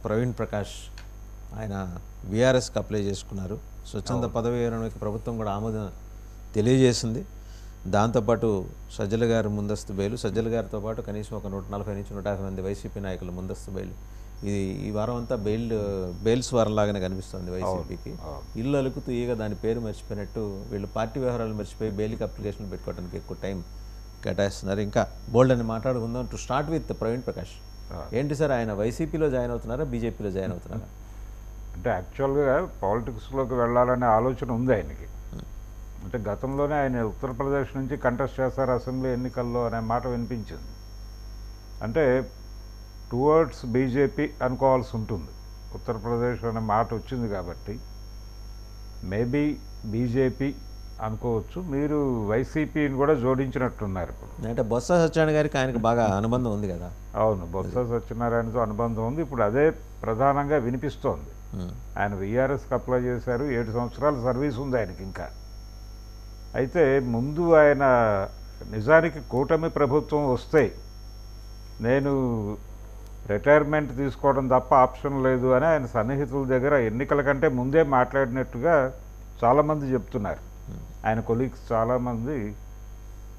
ప్రవీణ్ ప్రకాష్ ఆయన బీఆర్ఎస్కి అప్లై చేసుకున్నారు. స్వచ్ఛంద పదవి విరమణకి ప్రభుత్వం కూడా ఆమోదం తెలియజేసింది. దాంతోపాటు సజ్జల గారు ముందస్తు బెయిల్, సజ్జల గారితో పాటు కనీసం ఒక 140 నుంచి 150 మంది వైసీపీ నాయకులు ముందస్తు బెయిల్. ఈ వారం అంతా బెయిల్స్ వారంలాగానే కనిపిస్తుంది వైసీపీకి. ఇల్లు అలుకుతూ ఈగ దాని పేరు మర్చిపోయినట్టు వీళ్ళు పార్టీ వ్యవహారాలు మర్చిపోయి బెయిల్కి అప్లికేషన్ పెట్టుకోవడానికి ఎక్కువ టైం కేటాయిస్తున్నారు. ఇంకా బోల్డ్ అని మాట్లాడుకుందాం. To start with Praveen Prakash, ఏంటి సార్ ఆయన వైసీపీలో జాయిన్ అవుతున్నారా, బీజేపీలో జాయిన్ అవుతున్నారా? అంటే యాక్చువల్గా పాలిటిక్స్లోకి వెళ్ళాలనే ఆలోచన ఉంది ఆయనకి. అంటే గతంలోనే ఆయన ఉత్తరప్రదేశ్ నుంచి కంటెస్ట్ చేస్తారు అసెంబ్లీ ఎన్నికల్లో అనే మాట వినిపించింది. అంటే టువర్డ్స్ బీజేపీ అనుకోవాల్సి ఉంటుంది. ఉత్తరప్రదేశ్ అనే మాట వచ్చింది కాబట్టి మేబీ బీజేపీ అనుకోవచ్చు. మీరు వైసీపీని కూడా జోడించినట్టున్నారు ఇప్పుడు. అంటే బొత్స సత్యనారాయణ గారికి ఆయనకు బాగా అనుబంధం ఉంది కదా? అవును, బొత్స సత్యనారాయణతో అనుబంధం ఉంది. ఇప్పుడు అదే ప్రధానంగా వినిపిస్తోంది. ఆయన వీఆర్ఎస్కి అప్లై చేశారు, 7 సంవత్సరాల సర్వీస్ ఉంది ఆయనకి ఇంకా. అయితే ముందు ఆయన నిజానికి కూటమి ప్రభుత్వం వస్తే నేను రిటైర్మెంట్ తీసుకోవడం తప్ప ఆప్షన్ లేదు అని ఆయన సన్నిహితుల దగ్గర ఎన్నికల కంటే ముందే మాట్లాడినట్టుగా చాలామంది చెప్తున్నారు. ఆయన కొలీగ్స్ చాలామంది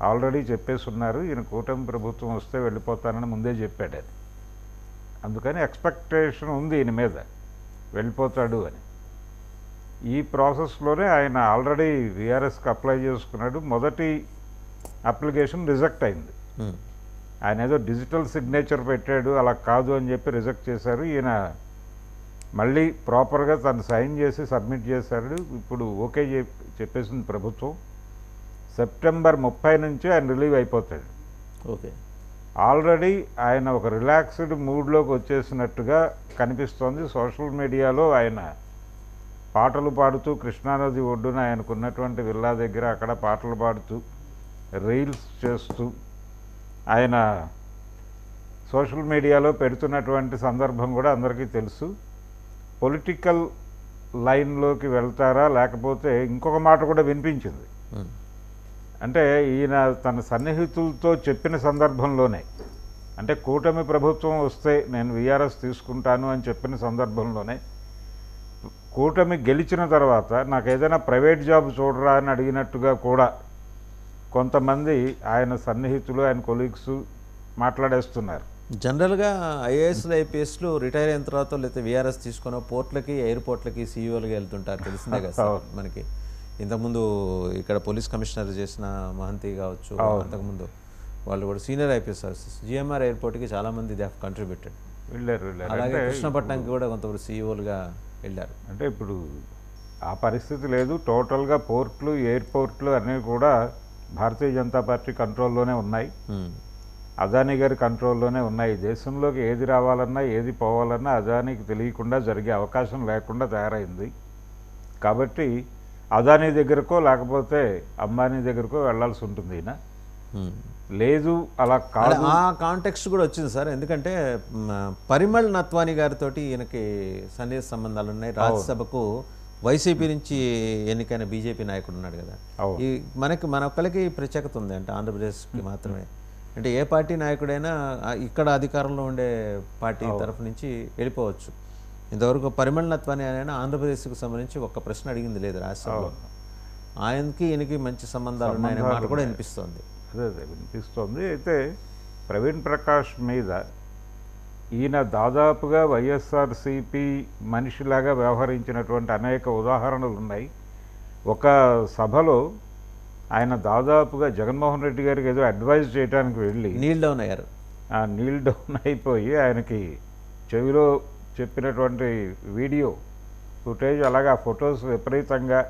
ఆల్రెడీ చెప్పేసి ఉన్నారు, ఈయన కూటమి ప్రభుత్వం వస్తే వెళ్ళిపోతానని ముందే చెప్పాడు. అది అందుకని ఎక్స్పెక్టేషన్ ఉంది ఈయన మీద వెళ్ళిపోతాడు అని. ఈ ప్రాసెస్లోనే ఆయన ఆల్రెడీ వీఆర్ఎస్కి అప్లై చేసుకున్నాడు. మొదటి అప్లికేషన్ రిజెక్ట్ అయింది. ఆయన ఏదో డిజిటల్ సిగ్నేచర్ పెట్టాడు, అలా కాదు అని చెప్పి రిజెక్ట్ చేశారు. ఈయన మళ్ళీ ప్రాపర్గా తను సైన్ చేసి సబ్మిట్ చేశాడు. ఇప్పుడు ఓకే చెప్పేసింది ప్రభుత్వం. సెప్టెంబర్ 30 నుంచి ఆయన రిలీవ్ అయిపోతాడు. ఓకే, ఆల్రెడీ ఆయన ఒక రిలాక్స్డ్ మూడ్లోకి వచ్చేసినట్టుగా కనిపిస్తోంది. సోషల్ మీడియాలో ఆయన పాటలు పాడుతూ కృష్ణానది ఒడ్డున ఆయనకున్నటువంటి విల్లా దగ్గర అక్కడ పాటలు పాడుతూ రీల్స్ చేస్తూ ఆయన సోషల్ మీడియాలో పెడుతున్నటువంటి సందర్భం కూడా అందరికీ తెలుసు. పొలిటికల్ లైన్లోకి వెళ్తారా లేకపోతే ఇంకొక మాట కూడా వినిపించింది. అంటే ఈయన తన సన్నిహితులతో చెప్పిన సందర్భంలోనే, అంటే కూటమి ప్రభుత్వం వస్తే నేను వీఆర్ఎస్ తీసుకుంటాను అని చెప్పిన సందర్భంలోనే కూటమి గెలిచిన తర్వాత నాకు ఏదైనా ప్రైవేట్ జాబ్ చూడరా అని అడిగినట్టుగా కూడా కొంతమంది ఆయన సన్నిహితులు ఆయన కొలీగ్స్ మాట్లాడేస్తున్నారు. జనరల్గా ఐఏఎస్లు ఐపీఎస్లు రిటైర్ అయిన తర్వాత లేకపోతే వీఆర్ఎస్ తీసుకున్న పోర్ట్లకి ఎయిర్పోర్ట్లకి సీఈఓలుగా వెళ్తుంటారు, తెలిసిందే కదా మనకి. ఇంతకుముందు ఇక్కడ పోలీస్ కమిషనర్ చేసిన మహంతి కావచ్చు, అంతకుముందు వాళ్ళు కూడా సీనియర్ ఐపీఎస్ ఆఫీసర్స్ జిఎంఆర్ ఎయిర్పోర్ట్కి చాలామంది దే హావ్ కంట్రిబ్యూటెడ్. వెళ్ళారు. అలాగే కృష్ణపట్నంకి కూడా కొంతవరకు సీఈఓలుగా వెళ్ళారు. అంటే ఇప్పుడు ఆ పరిస్థితి లేదు. టోటల్గా పోర్ట్లు ఎయిర్పోర్ట్లు అన్నీ కూడా భారతీయ జనతా పార్టీ కంట్రోల్లోనే ఉన్నాయి, అదానీ గారి కంట్రోల్లోనే ఉన్నాయి. దేశంలోకి ఏది రావాలన్నా ఏది పోవాలన్నా అదానీకి తెలియకుండా జరిగే అవకాశం లేకుండా తయారైంది. కాబట్టి అదానీ దగ్గరకో లేకపోతే అంబానీ దగ్గరకో వెళ్లాల్సి ఉంటుంది. ఈయన లేదు అలా కాదు. ఆ కాంటెక్స్ట్ కూడా వచ్చింది సార్, ఎందుకంటే పరిమళ్ నత్వానీ గారితో ఈయనకి సన్నిహిత సంబంధాలు ఉన్నాయి. రాజ్యసభకు వైసీపీ నుంచి ఎన్నికైన బీజేపీ నాయకుడు ఉన్నాడు కదా. ఈ మన ఒక్కరికి ప్రత్యేకత ఉంది, అంటే ఆంధ్రప్రదేశ్కి మాత్రమే. అంటే ఏ పార్టీ నాయకుడైనా ఇక్కడ అధికారంలో ఉండే పార్టీ తరఫు నుంచి వెళ్ళిపోవచ్చు. ఇంతవరకు పరిమళ్ నత్వానీ ఆయన ఆంధ్రప్రదేశ్కి సంబంధించి ఒక్క ప్రశ్న అడిగింది లేదు రాజ్యసభలో. ఆయనకి ఈయనకి మంచి సంబంధాలు ఉన్నాయనే మాట కూడా వినిపిస్తోంది. అదే వినిపిస్తోంది. అయితే ప్రవీణ్ ప్రకాష్ మీద ఈయన దాదాపుగా వైఎస్ఆర్సీపీ మనిషిలాగా వ్యవహరించినటువంటి అనేక ఉదాహరణలు ఉన్నాయి. ఒక సభలో ఆయన దాదాపుగా జగన్మోహన్ రెడ్డి గారికి ఏదో అడ్వైజ్ చేయడానికి వెళ్ళి నీల్ డౌన్ అయ్యారు. నీల్ డౌన్ అయిపోయి ఆయనకి చెవిలో చెప్పినటువంటి వీడియో ఫుటేజ్, అలాగే ఆ ఫొటోస్ విపరీతంగా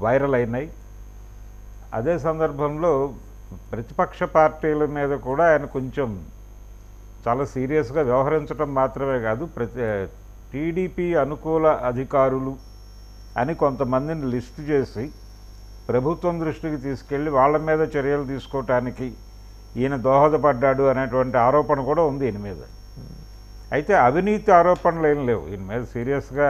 వైరల్ అయినాయి. అదే సందర్భంలో ప్రతిపక్ష పార్టీల మీద కూడా ఆయన కొంచెం చాలా సీరియస్గా వ్యవహరించడం మాత్రమే కాదు, టీడీపీ అనుకూల అధికారులు అని కొంతమందిని లిస్ట్ చేసి ప్రభుత్వం దృష్టికి తీసుకెళ్ళి వాళ్ళ మీద చర్యలు తీసుకోవటానికి ఈయన దోహదపడ్డాడు అనేటువంటి ఆరోపణ కూడా ఉంది ఈయన మీద. అయితే అవినీతి ఆరోపణలు ఏం లేవు ఈయన మీద, సీరియస్గా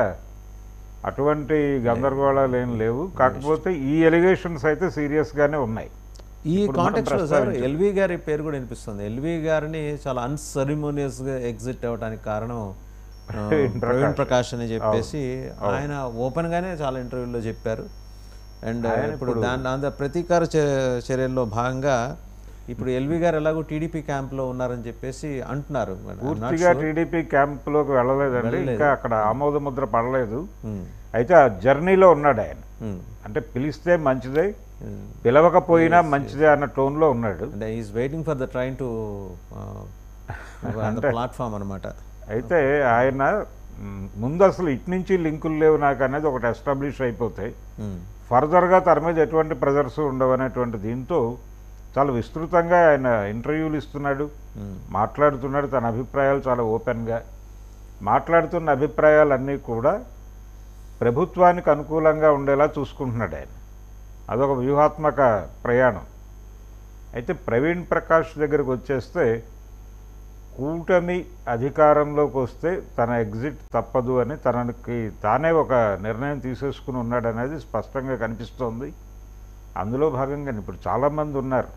అటువంటి గందరగోళాలు ఏం లేవు. కాకపోతే ఈ ఎలిగేషన్స్ అయితే సీరియస్గానే ఉన్నాయి. ఈ కాంటెక్స్లో సార్ ఎల్వి గారి పేరు కూడా వినిపిస్తుంది. ఎల్వి గారిని చాలా అన్సెరిమోనియస్గా ఎగ్జిట్ అవ్వడానికి కారణం ప్రవీణ్ ప్రకాష్ అని చెప్పేసి ఆయన ఓపెన్గానే చాలా ఇంటర్వ్యూల్లో చెప్పారు. అండ్ ఇప్పుడు దాని ప్రతీకార చర్యల్లో భాగంగా ఇప్పుడు ఎల్వి గారు ఎలాగో టీడీపీ క్యాంప్లో ఉన్నారని చెప్పేసి అంటున్నారు. పూర్తిగా టీడీపీ క్యాంప్లోకి వెళ్ళలేదండి, ఇంకా అక్కడ ఆమోద ముద్ర పడలేదు. అయితే ఆ జర్నీలో ఉన్నాడు ఆయన. అంటే పిలిస్తే మంచిదే, పిలవకపోయినా మంచిదే అన్న టోన్లో ఉన్నాడు. అంటే is waiting for the train to platform అనమాట. అయితే ఆయన ముందు అసలు ఇటు నుంచి లింకులు లేవు నాకు అనేది ఒకటి ఎస్టాబ్లిష్ అయిపోతాయి, ఫర్దర్గా తన మీద ఎటువంటి ప్రెజర్స్ ఉండవు అనేటువంటి దీంతో చాలా విస్తృతంగా ఆయన ఇంటర్వ్యూలు ఇస్తున్నాడు, మాట్లాడుతున్నాడు. తన అభిప్రాయాలు చాలా ఓపెన్గా మాట్లాడుతున్న అభిప్రాయాలన్నీ కూడా ప్రభుత్వానికి అనుకూలంగా ఉండేలా చూసుకుంటున్నాడు ఆయన. అదొక వ్యూహాత్మక ప్రయాణం. అయితే ప్రవీణ్ ప్రకాష్ దగ్గరకు వచ్చేస్తే కూటమి అధికారంలోకి వస్తే తన ఎగ్జిట్ తప్పదు అని తనకి తానే ఒక నిర్ణయం తీసేసుకుని ఉన్నాడనేది స్పష్టంగా కనిపిస్తోంది. అందులో భాగంగా ఇప్పుడు చాలామంది ఉన్నారు.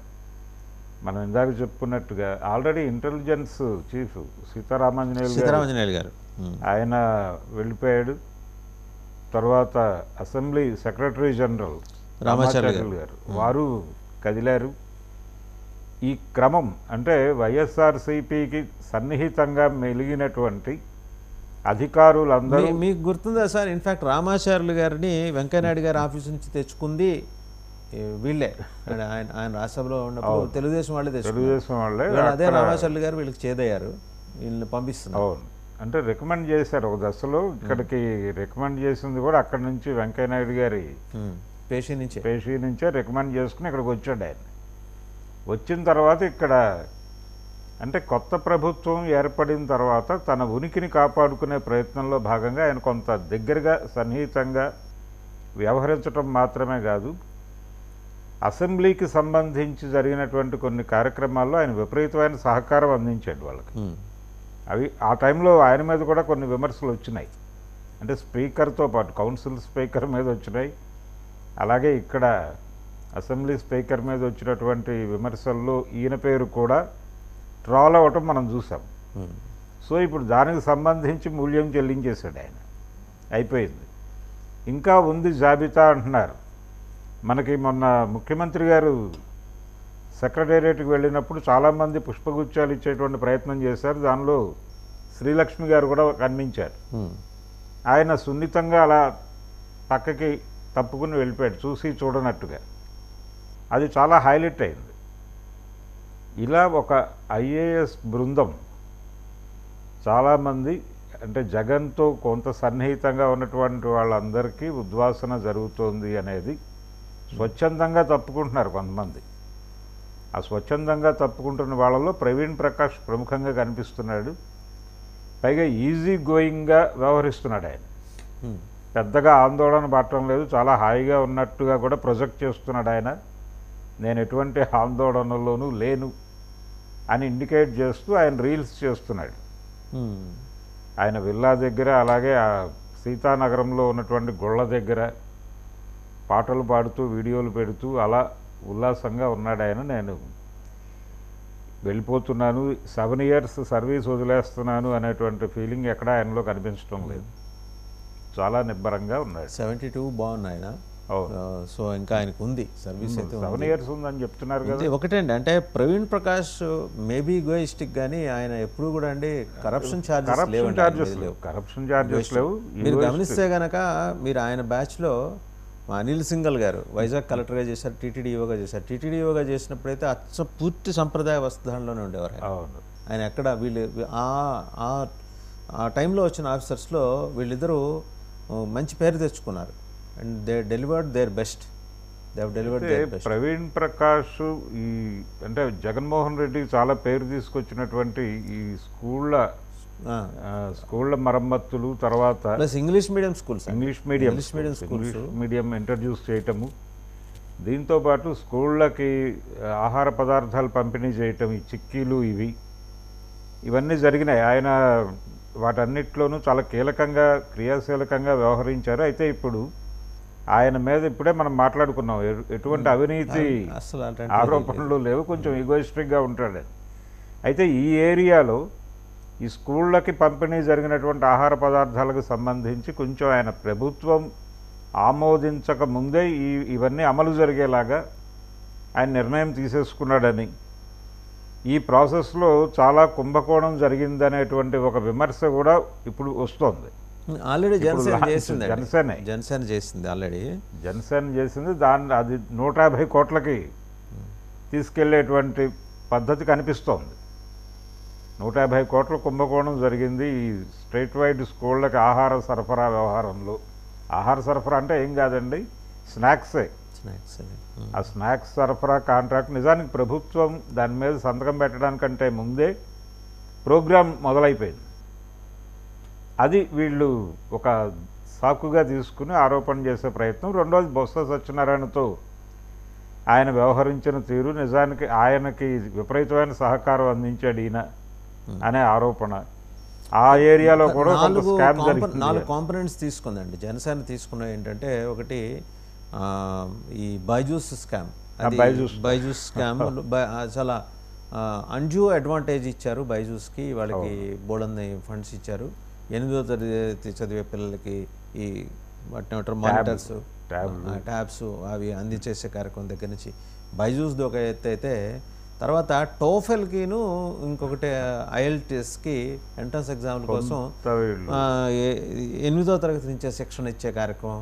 మనం ఇందాక చెప్పుకున్నట్టుగా ఆల్రెడీ ఇంటెలిజెన్స్ చీఫ్ సీతారామాంజనేయులు గారు ఆయన వెళ్ళిపోయాడు. తర్వాత అసెంబ్లీ సెక్రటరీ జనరల్ రామాచార్యులు గారు వారు కదిలారు. ఈ క్రమం అంటే వైఎస్ఆర్సీపీకి సన్నిహితంగా మెలిగినటువంటి అధికారులందరూ, మీకు గుర్తుందా సార్, ఇన్ఫ్యాక్ట్ రామాచార్యులు గారిని వెంకయ్యనాయుడు గారి ఆఫీస్ నుంచి తెచ్చుకుంది వీళ్ళే. ఆయన రాజ్యసభలో ఉన్నప్పుడు తెలుగుదేశం వాళ్ళే అదే రామాచార్యులు గారు వీళ్ళకి చేదయ్యారు, వీళ్ళని పంపిస్తున్నారు. అవును, అంటే రికమెండ్ చేశారు ఒక దశలో. ఇక్కడికి రికమెండ్ చేసింది కూడా అక్కడి నుంచి వెంకయ్యనాయుడు గారి పేషీ నుంచే రికమెండ్ చేసుకుని ఇక్కడికి వచ్చాడు ఆయన. వచ్చిన తర్వాత ఇక్కడ అంటే కొత్త ప్రభుత్వం ఏర్పడిన తర్వాత తన ఉనికిని కాపాడుకునే ప్రయత్నంలో భాగంగా ఆయన కొంత దగ్గరగా సన్నిహితంగా వ్యవహరించడం మాత్రమే కాదు, అసెంబ్లీకి సంబంధించి జరిగినటువంటి కొన్ని కార్యక్రమాల్లో ఆయన విపరీతమైన సహకారం అందించాడు వాళ్ళకి. అవి ఆ టైంలో ఆయన మీద కూడా కొన్ని విమర్శలు వచ్చినాయి. అంటే స్పీకర్తో పాటు కౌన్సిల్ స్పీకర్ మీద వచ్చినాయి, అలాగే ఇక్కడ అసెంబ్లీ స్పీకర్ మీద వచ్చినటువంటి విమర్శల్లో ఈయన పేరు కూడా ట్రాల్ అవ్వటం మనం చూసాం. సో ఇప్పుడు దానికి సంబంధించి మూల్యం చెల్లించేశాడు ఆయన, అయిపోయింది. ఇంకా ఉంది జాబితా అంటున్నారు. మనకి మొన్న ముఖ్యమంత్రి గారు సెక్రటేరియట్కి వెళ్ళినప్పుడు చాలామంది పుష్పగుచ్చాలు ఇచ్చేటువంటి ప్రయత్నం చేశారు. దానిలో శ్రీలక్ష్మి గారు కూడా కనిపించారు. ఆయన సున్నితంగా అలా పక్కకి తప్పుకుని వెళ్ళిపోయాడు, చూసి చూడనట్టుగా. అది చాలా హైలైట్ అయింది. ఇలా ఒక ఐఏఎస్ బృందం చాలామంది అంటే జగన్తో కొంత సన్నిహితంగా ఉన్నటువంటి వాళ్ళందరికీ ఉద్వాసన జరుగుతోంది అనేది స్వచ్ఛందంగా తప్పుకుంటున్నారు కొంతమంది. ఆ స్వచ్ఛందంగా తప్పుకుంటున్న వాళ్ళలో ప్రవీణ్ ప్రకాష్ ప్రముఖంగా కనిపిస్తున్నాడు. పైగా ఈజీ గోయింగ్గా వ్యవహరిస్తున్నాడు ఆయన. పెద్దగా ఆందోళన పడటం లేదు, చాలా హాయిగా ఉన్నట్టుగా కూడా ప్రొజెక్ట్ చేస్తున్నాడు ఆయన. నేను ఎటువంటి ఆందోళనలోనూ లేను అని ఇండికేట్ చేస్తూ ఆయన రీల్స్ చేస్తున్నాడు. ఆయన విల్లా దగ్గర, అలాగే ఆ సీతానగరంలో ఉన్నటువంటి గుళ్ళ దగ్గర పాటలు పాడుతూ వీడియోలు పెడుతూ అలా ఉల్లాసంగా ఉన్నాడు ఆయన. నేను వెళ్ళిపోతున్నాను, 7 years సర్వీస్ వదిలేస్తున్నాను అనేటువంటి ఫీలింగ్ ఎక్కడ ఆయనలో కనిపించడం లేదు. చాలా నిబ్బరంగా ఉన్నాడు. 72 బాగున్నాయి ఆయన. సో ఇంకా ఆయనకు ఉంది సర్వీస్ అయితే 7 years ఉందని చెప్తున్నారు కదా. ఒకటండి, అంటే ప్రవీణ్ ప్రకాష్ మేబీ ఈగోయిస్టిక్ కానీ ఆయన ఎప్పుడు కూడా అండి కరప్షన్ ఛార్జెస్ లేవు. మీరు గమనిస్తే కనుక మీరు ఆయన బ్యాచ్లో అనిల్ సింగల్ గారు వైజాగ్ కలెక్టర్గా చేశారు, టీటీడీఓగా చేశారు. టీటీడీఓగా చేసినప్పుడైతే పూర్తి సంప్రదాయ వస్త్రధారణలోనే ఉండేవారు ఆయన. ఎక్కడ వీళ్ళు ఆ టైంలో వచ్చిన ఆఫీసర్స్లో వీళ్ళిద్దరూ మంచి పేరు తెచ్చుకున్నారు. And they delivered their best. Praveen Prakash ఈ అంటే జగన్మోహన్ రెడ్డి చాలా పేరు తీసుకొచ్చినటువంటి ఈ స్కూళ్ళ మరమ్మతులు, తర్వాత ఇంగ్లీష్ మీడియం ఇంట్రడ్యూస్ చేయటము, దీంతోపాటు స్కూళ్ళకి ఆహార పదార్థాలు పంపిణీ చేయటం, ఈ చిక్కీలు ఇవన్నీ జరిగినాయి. ఆయన వాటన్నిటిలోనూ చాలా కీలకంగా క్రియాశీలకంగా వ్యవహరించారు. అయితే ఇప్పుడు ఆయన మీద ఇప్పుడే మనం మాట్లాడుకున్నాం, ఎటువంటి అవినీతి ఆరోపణలు లేవు, కొంచెం ఈగోయిస్టిక్గా ఉంటాడు. అయితే ఈ ఏరియాలో ఈ స్కూళ్ళకి పంపిణీ జరిగినటువంటి ఆహార పదార్థాలకు సంబంధించి కొంచెం ఆయన ప్రభుత్వం ఆమోదించక ముందే ఇవన్నీ అమలు జరిగేలాగా ఆయన నిర్ణయం తీసేసుకున్నాడని, ఈ ప్రాసెస్లో చాలా కుంభకోణం జరిగిందనేటువంటి ఒక విమర్శ కూడా ఇప్పుడు వస్తోంది. ఆల్రెడీ జనసేన చేసింది ఆల్రెడీ జనసేన చేసింది. అది 150 కోట్లకి తీసుకెళ్లేటువంటి పద్ధతి కనిపిస్తోంది. 150 కోట్ల కుంభకోణం జరిగింది ఈ స్టేట్ వైడ్ స్కూళ్ళకి ఆహార సరఫరా వ్యవహారంలో. ఆహార సరఫరా అంటే ఏం కాదండి, స్నాక్సే. ఆ స్నాక్స్ సరఫరా కాంట్రాక్ట్ నిజానికి ప్రభుత్వం దాని మీద సంతకం పెట్టడానికంటే ముందే ప్రోగ్రాం మొదలైపోయింది. అది వీళ్ళు ఒక సాకుగా తీసుకుని ఆరోపణ చేసే ప్రయత్నం. రెండోది బొత్స సత్యనారాయణతో ఆయన వ్యవహరించిన తీరు, నిజానికి ఆయనకి విపరీతమైన సహకారం అందించాడు ఈయన అనే ఆరోపణ. ఆ ఏరియాలో కూడా స్కామ్ జరిగింది. 4 కాంపనెంట్స్ తీసుకుందండి జనసేన. తీసుకున్న ఏంటంటే ఒకటి ఈ బైజూస్ స్కామ్. బైజూస్ స్కామ్ చాలా అన్డ్యూ అడ్వాంటేజ్ ఇచ్చారు బైజూస్కి. వాళ్ళకి బోల్డన్ని ఫండ్స్ ఇచ్చారు. 8వ తరగతి చదివే పిల్లలకి ఈ మానిటర్స్, ట్యాబ్స్ అవి అందించేసే కార్యక్రమం దగ్గర నుంచి బైజూస్ది ఒక ఎత్తు అయితే, తర్వాత టోఫెల్కిను ఇంకొకటి ఐఎల్టీఎస్కి ఎంట్రన్స్ ఎగ్జామ్ల కోసం 8వ తరగతి నుంచే శిక్షణ ఇచ్చే కార్యక్రమం.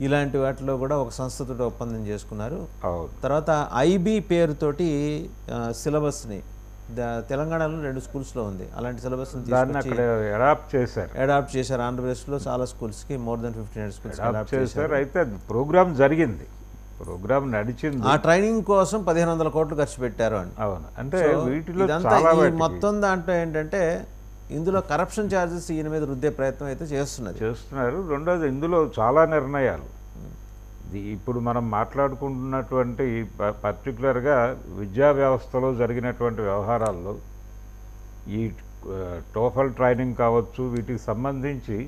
ఇలాంటి వాటిలో కూడా ఒక సంస్థతో ఒప్పందం చేసుకున్నారు. తర్వాత ఐబీ పేరుతోటి సిలబస్ని తెలంగాణలో 2 స్కూల్స్లో ఉంది. అలాంటి సిలబస్ని అడాప్ట్ చేశారు. ఆంధ్రప్రదేశ్లో చాలా స్కూల్స్కి మోర్ దెన్ 1500 స్కూల్స్ అడాప్ట్ చేశారు. అయితే ప్రోగ్రామ్ జరిగింది, ప్రోగ్రామ్ నడిచింది. ఆ ట్రైనింగ్ కోసం 1500 కోట్లు ఖర్చు పెట్టారు అని. అవును, అంటే వీటిలో మొత్తం దాంట్లో ఏంటంటే ఇందులో కరప్షన్ ఛార్జెస్ ఈయన మీద రుద్దే ప్రయత్నం అయితే చేస్తున్నారు. రెండోది ఇందులో చాలా నిర్ణయాలు ఇప్పుడు మనం మాట్లాడుకుంటున్నటువంటి పర్టికులర్గా విద్యా వ్యవస్థలో జరిగినటువంటి వ్యవహారాల్లో ఈ టోఫల్ ట్రైనింగ్ కావచ్చు, వీటికి సంబంధించి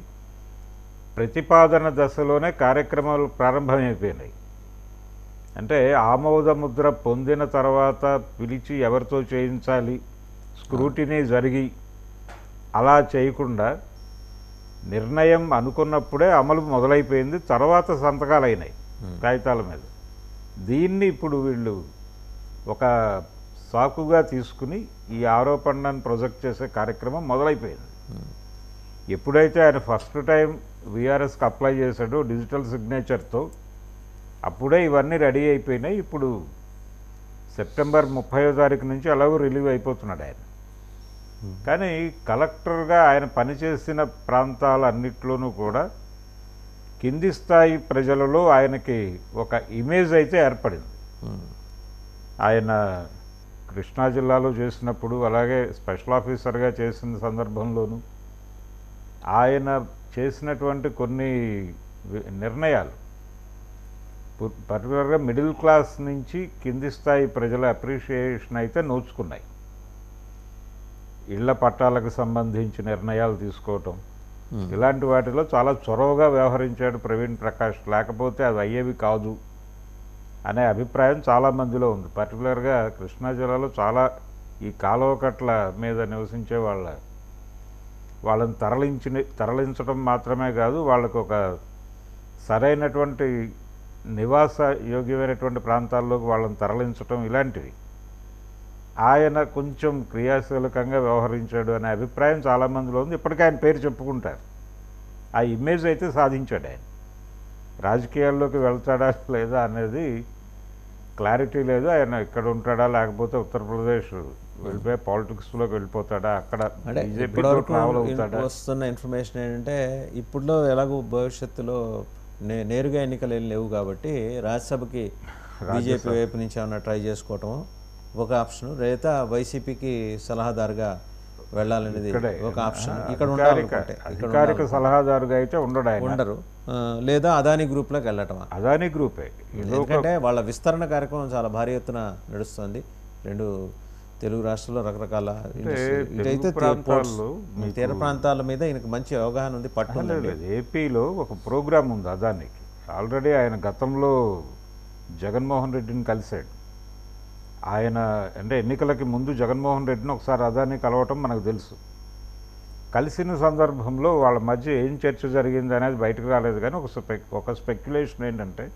ప్రతిపాదన దశలోనే కార్యక్రమాలు ప్రారంభమైపోయినాయి. అంటే ఆమోద ముద్ర పొందిన తర్వాత పిలిచి ఎవరితో చేయించాలి స్క్రూటినీ జరిగి అలా చేయకుండా నిర్ణయం అనుకున్నప్పుడే అమలు మొదలైపోయింది. తర్వాత సంతకాలు అయినాయి కాగితాల మీద. దీన్ని ఇప్పుడు వీళ్ళు ఒక సాకుగా తీసుకుని ఈ ఆరోపణను ప్రొజెక్ట్ చేసే కార్యక్రమం మొదలైపోయింది. ఎప్పుడైతే ఆయన ఫస్ట్ టైం విఆర్ఎస్కి అప్లై చేశాడో డిజిటల్ సిగ్నేచర్తో, అప్పుడే ఇవన్నీ రెడీ అయిపోయినాయి. ఇప్పుడు సెప్టెంబర్ 30వ తారీఖు నుంచి అలాగూ రిలీవ్ అయిపోతున్నాడు ఆయన. కానీ కలెక్టర్గా ఆయన పనిచేసిన ప్రాంతాలన్నిట్లోనూ కూడా కింది స్థాయి ప్రజలలో ఆయనకి ఒక ఇమేజ్ అయితే ఏర్పడింది. ఆయన కృష్ణా జిల్లాలో చేసినప్పుడు, అలాగే స్పెషల్ ఆఫీసర్గా చేసిన సందర్భంలోనూ ఆయన చేసినటువంటి కొన్ని నిర్ణయాలు పర్టికులర్గా మిడిల్ క్లాస్ నుంచి కింది స్థాయి ప్రజల అప్రిషియేషన్ అయితే నోచుకున్నాయి. ఇళ్ల పట్టాలకు సంబంధించి నిర్ణయాలు తీసుకోవటం, ఇలాంటి వాటిలో చాలా చొరవగా వ్యవహరించాడు ప్రవీణ్ ప్రకాష్. లేకపోతే అది అయ్యేవి కాదు అనే అభిప్రాయం చాలామందిలో ఉంది. పర్టికులర్గా కృష్ణా జిల్లాలో చాలా ఈ కాలువకట్ల మీద నివసించే వాళ్ళని తరలించడం మాత్రమే కాదు, వాళ్ళకు ఒక సరైనటువంటి నివాస యోగ్యమైనటువంటి ప్రాంతాల్లోకి వాళ్ళని తరలించడం, ఇలాంటివి ఆయన కొంచెం క్రియాశీలకంగా వ్యవహరించాడు అనే అభిప్రాయం చాలామందిలో ఉంది. ఇప్పటికీ ఆయన పేరు చెప్పుకుంటారు. ఆ ఇమేజ్ అయితే సాధించాడు ఆయన. రాజకీయాల్లోకి వెళ్తాడా లేదా అనేది క్లారిటీ లేదు. ఆయన ఇక్కడ ఉంటాడా లేకపోతే ఉత్తరప్రదేశ్ వెళ్ళిపోయి పాలిటిక్స్లోకి వెళ్ళిపోతాడా, అక్కడ బీజేపీలో ట్రావెల్ అవుతాడా. వస్తున్న ఇన్ఫర్మేషన్ ఏంటంటే ఇప్పుడులో ఎలాగో భవిష్యత్తులో నేరుగా ఎన్నికలు ఏం లేవు కాబట్టి రాజ్యసభకి బీజేపీ వైపు నుంచి ఏమన్నా ట్రై చేసుకోవటం ఒక ఆప్షన్, లేదా వైసీపీకి సలహాదారుగా వెళ్ళాలనేది ఒక ఆప్షన్. ఇక్కడ అధికారిక సలహాదారుగా అయితే ఉండరు, లేదా అదానీ గ్రూప్లోకి వెళ్ళటం. అదానీ గ్రూపే, ఎందుకంటే వాళ్ళ విస్తరణ కార్యక్రమం చాలా భారీ ఎత్తున నడుస్తుంది. 2 తెలుగు రాష్ట్రాల్లో రకరకాల ఇటైతే తీర ప్రాంతాల మీద ఈయనకు మంచి అవగాహన ఉంది, పట్టు ఉంది. ఏపీలో ఒక ప్రోగ్రాం ఉంది అదానికి. ఆల్రెడీ ఆయన గతంలో జగన్మోహన్ రెడ్డిని కలిశాడు. ఆయన అంటే ఎన్నికలకి ముందు జగన్మోహన్ రెడ్డిని ఒకసారి అదానీ కలవటం మనకు తెలుసు. కలిసిన సందర్భంలో వాళ్ళ మధ్య ఏం చర్చ జరిగింది అనేది బయటకు రాలేదు, కానీ ఒక స్పెక్యులేషన్ ఏంటంటే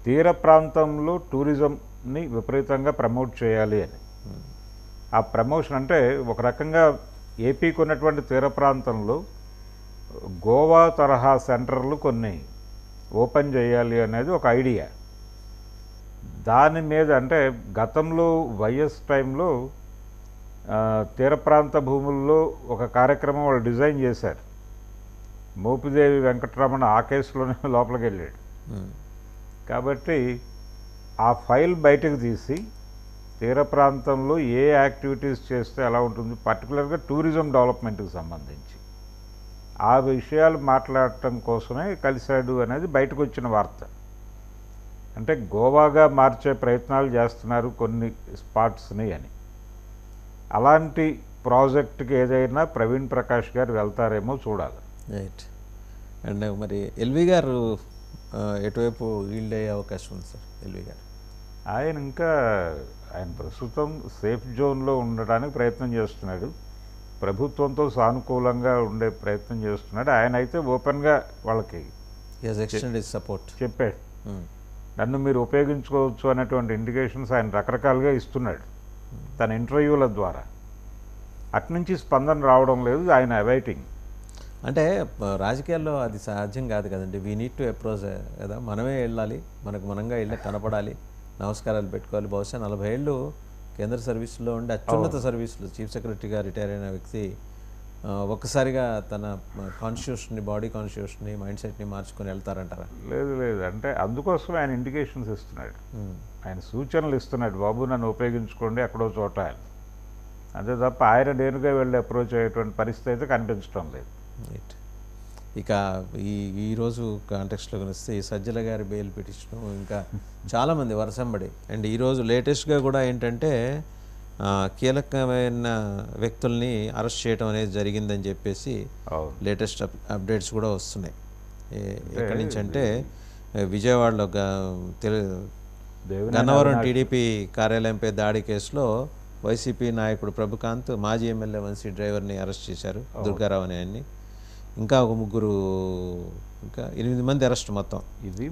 తీర ప్రాంతంలో టూరిజంని విపరీతంగా ప్రమోట్ చేయాలి అని. ఆ ప్రమోషన్ అంటే ఒక రకంగా ఏపీకి ఉన్నటువంటి తీర ప్రాంతంలో గోవా తరహా సెంటర్లు కొన్ని ఓపెన్ చేయాలి అనేది ఒక ఐడియా. దాని మీద అంటే గతంలో వైఎస్ టైంలో తీర ప్రాంత భూముల్లో ఒక కార్యక్రమం వాళ్ళు డిజైన్ చేశారు. మోపిదేవి వెంకటరమణ ఆ కేసులోనే లోపలికి వెళ్ళాడు. కాబట్టి ఆ ఫైల్ బయటకు తీసి తీర ప్రాంతంలో ఏ యాక్టివిటీస్ చేస్తే ఎలా ఉంటుంది, పర్టికులర్గా టూరిజం డెవలప్మెంట్కి సంబంధించి ఆ విషయాలు మాట్లాడటం కోసమే కలిశాడు అనేది బయటకు వచ్చిన వార్త. అంటే గోవాగా మార్చే ప్రయత్నాలు చేస్తున్నారు కొన్ని స్పాట్స్ని అని. అలాంటి ప్రాజెక్టుకి ఏదైనా ప్రవీణ్ ప్రకాష్ గారు వెళ్తారేమో చూడాలి. రైట్. అండ్ మరి ఎల్వి గారు ఎటువైపు ఈల్డ్ అయ్యే అవకాశం ఉంది సార్? ఎల్వి గారు ఆయన ప్రస్తుతం సేఫ్ జోన్లో ఉండడానికి ప్రయత్నం చేస్తున్నాడు. ప్రభుత్వంతో సానుకూలంగా ఉండే ప్రయత్నం చేస్తున్నాడు. ఆయన అయితే ఓపెన్గా వాళ్ళకి సపోర్ట్ చెప్పాడు, నన్ను మీరు ఉపయోగించుకోవచ్చు అనేటువంటి ఇండికేషన్స్ ఆయన రకరకాలుగా ఇస్తున్నాడు తన ఇంటర్వ్యూల ద్వారా. అట్నుంచి స్పందన రావడం లేదు, ఆయన అవైటింగ్. అంటే రాజకీయాల్లో అది సాధ్యం కాదు కదండి. వీ నీడ్ టు అప్రోచ్ కదా, మనమే వెళ్ళాలి, మనకు మనంగా వెళ్ళి కనపడాలి, నమస్కారాలు పెట్టుకోవాలి. బహుశా 40 ఏళ్ళు కేంద్ర సర్వీసులో ఉండి అత్యున్నత సర్వీసులు చీఫ్ సెక్రటరీగా రిటైర్ అయిన వ్యక్తి ఒక్కసారిగా తన కాన్స్టిట్యూషన్ని, బాడీ కాన్స్టిట్యూషన్ని, మైండ్ సెట్ని మార్చుకొని వెళ్తారంటారా? లేదు, అంటే అందుకోసం ఆయన ఇండికేషన్స్ ఇస్తున్నాడు, ఆయన సూచనలు ఇస్తున్నాడు. బాబు నన్ను ఉపయోగించుకోండి ఎక్కడో చోట అని. అంతే తప్ప ఆయన నేరుగా వెళ్ళి అప్రోచ్ అయ్యేటువంటి పరిస్థితి అయితే కనిపించడం లేదు. రైట్. ఇక ఈరోజు కాంటెక్స్ట్లో కనిస్తే ఈ సజ్జల గారి బెయిల్ పిటిషన్ ఇంకా చాలామంది వరసంబడి, అండ్ ఈరోజు లేటెస్ట్గా కూడా ఏంటంటే కీలకమైన వ్యక్తుల్ని అరెస్ట్ చేయడం అనేది జరిగిందని చెప్పేసి లేటెస్ట్ అప్డేట్స్ కూడా వస్తున్నాయి. ఎక్కడి నుంచి అంటే విజయవాడలో గన్నవరం టీడీపీ కార్యాలయంపై దాడి కేసులో వైసీపీ నాయకుడు ప్రభుకాంత్, మాజీ ఎమ్మెల్యే వంశీ డ్రైవర్ని అరెస్ట్ చేశారు, దుర్గారావు అనే ఆయన్ని. ఇంకా ఒక 8 మంది అరెస్ట్ మొత్తం. ఇది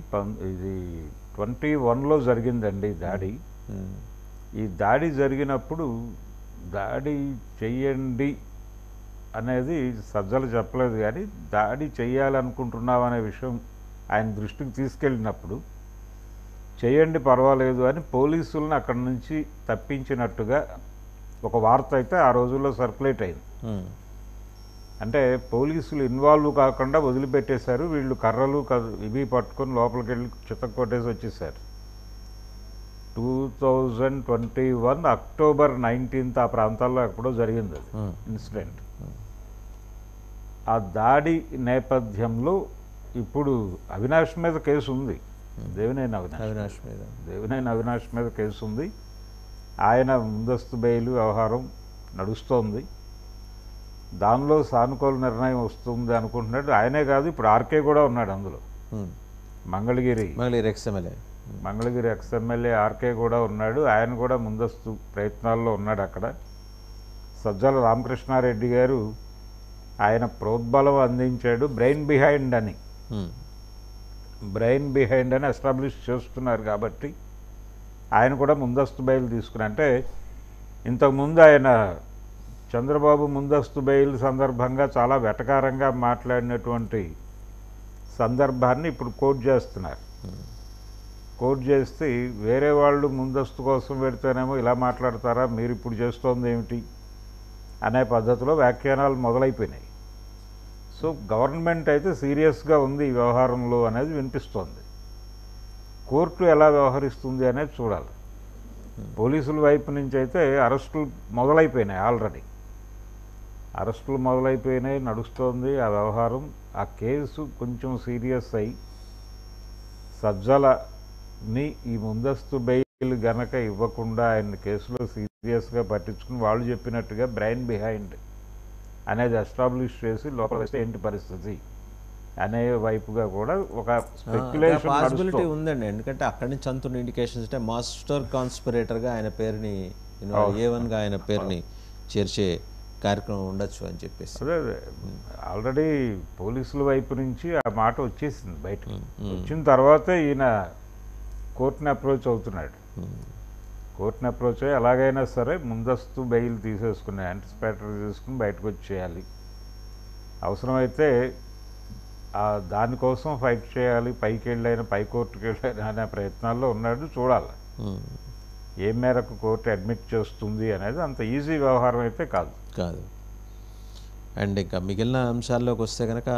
21లో జరిగిందండి దాడి. ఈ దాడి జరిగినప్పుడు దాడి చెయ్యండి అనేది సజ్జలు చెప్పలేదు, కానీ దాడి చెయ్యాలనుకుంటున్నాం అనే విషయం ఆయన దృష్టికి తీసుకెళ్ళినప్పుడు చేయండి పర్వాలేదు అని పోలీసులను అక్కడి నుంచి తప్పించినట్టుగా ఒక వార్త అయితే ఆ రోజుల్లో సర్క్యులేట్ అయింది. అంటే పోలీసులు ఇన్వాల్వ్ కాకుండా వదిలిపెట్టేశారు, వీళ్ళు కర్రలు ఇవి పట్టుకొని లోపలికి వెళ్ళి చిత్త కొట్టేసి వచ్చేసారు. 2021 అక్టోబర్ 19 ఆ ప్రాంతాల్లో ఎక్కడో జరిగింది అది ఇన్సిడెంట్. ఆ దాడి నేపథ్యంలో ఇప్పుడు అవినాష్ మీద కేసు ఉంది, దేవినేని అవినాష్ మీద కేసు ఉంది. ఆయన ముందస్తు బెయిల్ వ్యవహారం నడుస్తోంది. దానిలో సానుకూల నిర్ణయం వస్తుంది అనుకుంటున్నాడు. ఆయనే కాదు, ఇప్పుడు ఆర్కే కూడా ఉన్నాడు అందులో. మంగళగిరి ఎక్స్ ఎమ్మెల్యే ఆర్కే కూడా ఉన్నాడు. ఆయన కూడా ముందస్తు ప్రయత్నాల్లో ఉన్నాడు అక్కడ. సజ్జల రామకృష్ణారెడ్డి గారు ఆయన ప్రోద్బలం అందించాడు, బ్రెయిన్ బిహైండ్ అని ఎస్టాబ్లిష్ చేస్తున్నారు. కాబట్టి ఆయన కూడా ముందస్తు బెయిల్ తీసుకుని, అంటే ఇంతకుముందు ఆయన చంద్రబాబు ముందస్తు బెయిల్ సందర్భంగా చాలా వెటకారంగా మాట్లాడినటువంటి సందర్భాన్ని ఇప్పుడు కోట్ చేస్తున్నారు. కోట్ చేస్తే వేరే వాళ్ళు ముందస్తు కోసం పెడితేనేమో ఇలా మాట్లాడతారా, మీరు ఇప్పుడు చేస్తోంది ఏమిటి అనే పద్ధతిలో వ్యాఖ్యానాలు మొదలైపోయినాయి. సో గవర్నమెంట్ అయితే సీరియస్గా ఉంది ఈ వ్యవహారంలో అనేది వినిపిస్తోంది. కోర్టు ఎలా వ్యవహరిస్తుంది అనేది చూడాలి. పోలీసుల వైపు నుంచి అయితే అరెస్టులు మొదలైపోయినాయి, ఆల్రెడీ అరెస్టులు మొదలైపోయినాయి, నడుస్తోంది ఆ వ్యవహారం. ఆ కేసు కొంచెం సీరియస్ అయి సజ్జలని ఈ ముందస్తు బెయిల్ గనక ఇవ్వకుండా ఆయన కేసులో సీరియస్గా పట్టించుకుని వాళ్ళు చెప్పినట్టుగా బ్రెయిన్ బిహైండ్ అనేది ఎస్టాబ్లిష్ చేసి లోపల వస్తే ఏంటి పరిస్థితి అనే వైపుగా కూడా ఒక స్పెక్యులేషన్ పాసిబిలిటీ ఉందండి. ఎందుకంటే అక్కడి నుంచి అంతున్న ఇండికేషన్స్ అంటే మాస్టర్ కాన్స్పిరేటర్గా ఆయన పేరుని A1గా ఆయన పేరుని చేర్చే కార్యక్రమం ఉండొచ్చు అని చెప్పేసి. అదే ఆల్రెడీ పోలీసుల వైపు నుంచి ఆ మాట వచ్చేసింది బయటకు. వచ్చిన తర్వాతే ఈయన కోర్టుని అప్రోచ్ అవుతున్నాడు. కోర్టుని అప్రోచ్ అయ్యి ఎలాగైనా సరే ముందస్తు బెయిల్ తీసేసుకుని యాంటిసిపేటరీ తీసుకుని బయటకు వచ్చేయాలి, అవసరమైతే దానికోసం ఫైట్ చేయాలి, పైకి వెళ్ళైనా పై కోర్టుకి వెళ్ళైనా అనే ప్రయత్నాల్లో ఉన్నాడు. చూడాలి ఏ మేరకు కోర్టు అడ్మిట్ చేస్తుంది అనేది. అంత ఈజీ వ్యవహారం అయితే కాదు. అండ్ ఇంకా మిగిలిన అంశాల్లోకి వస్తే కనుక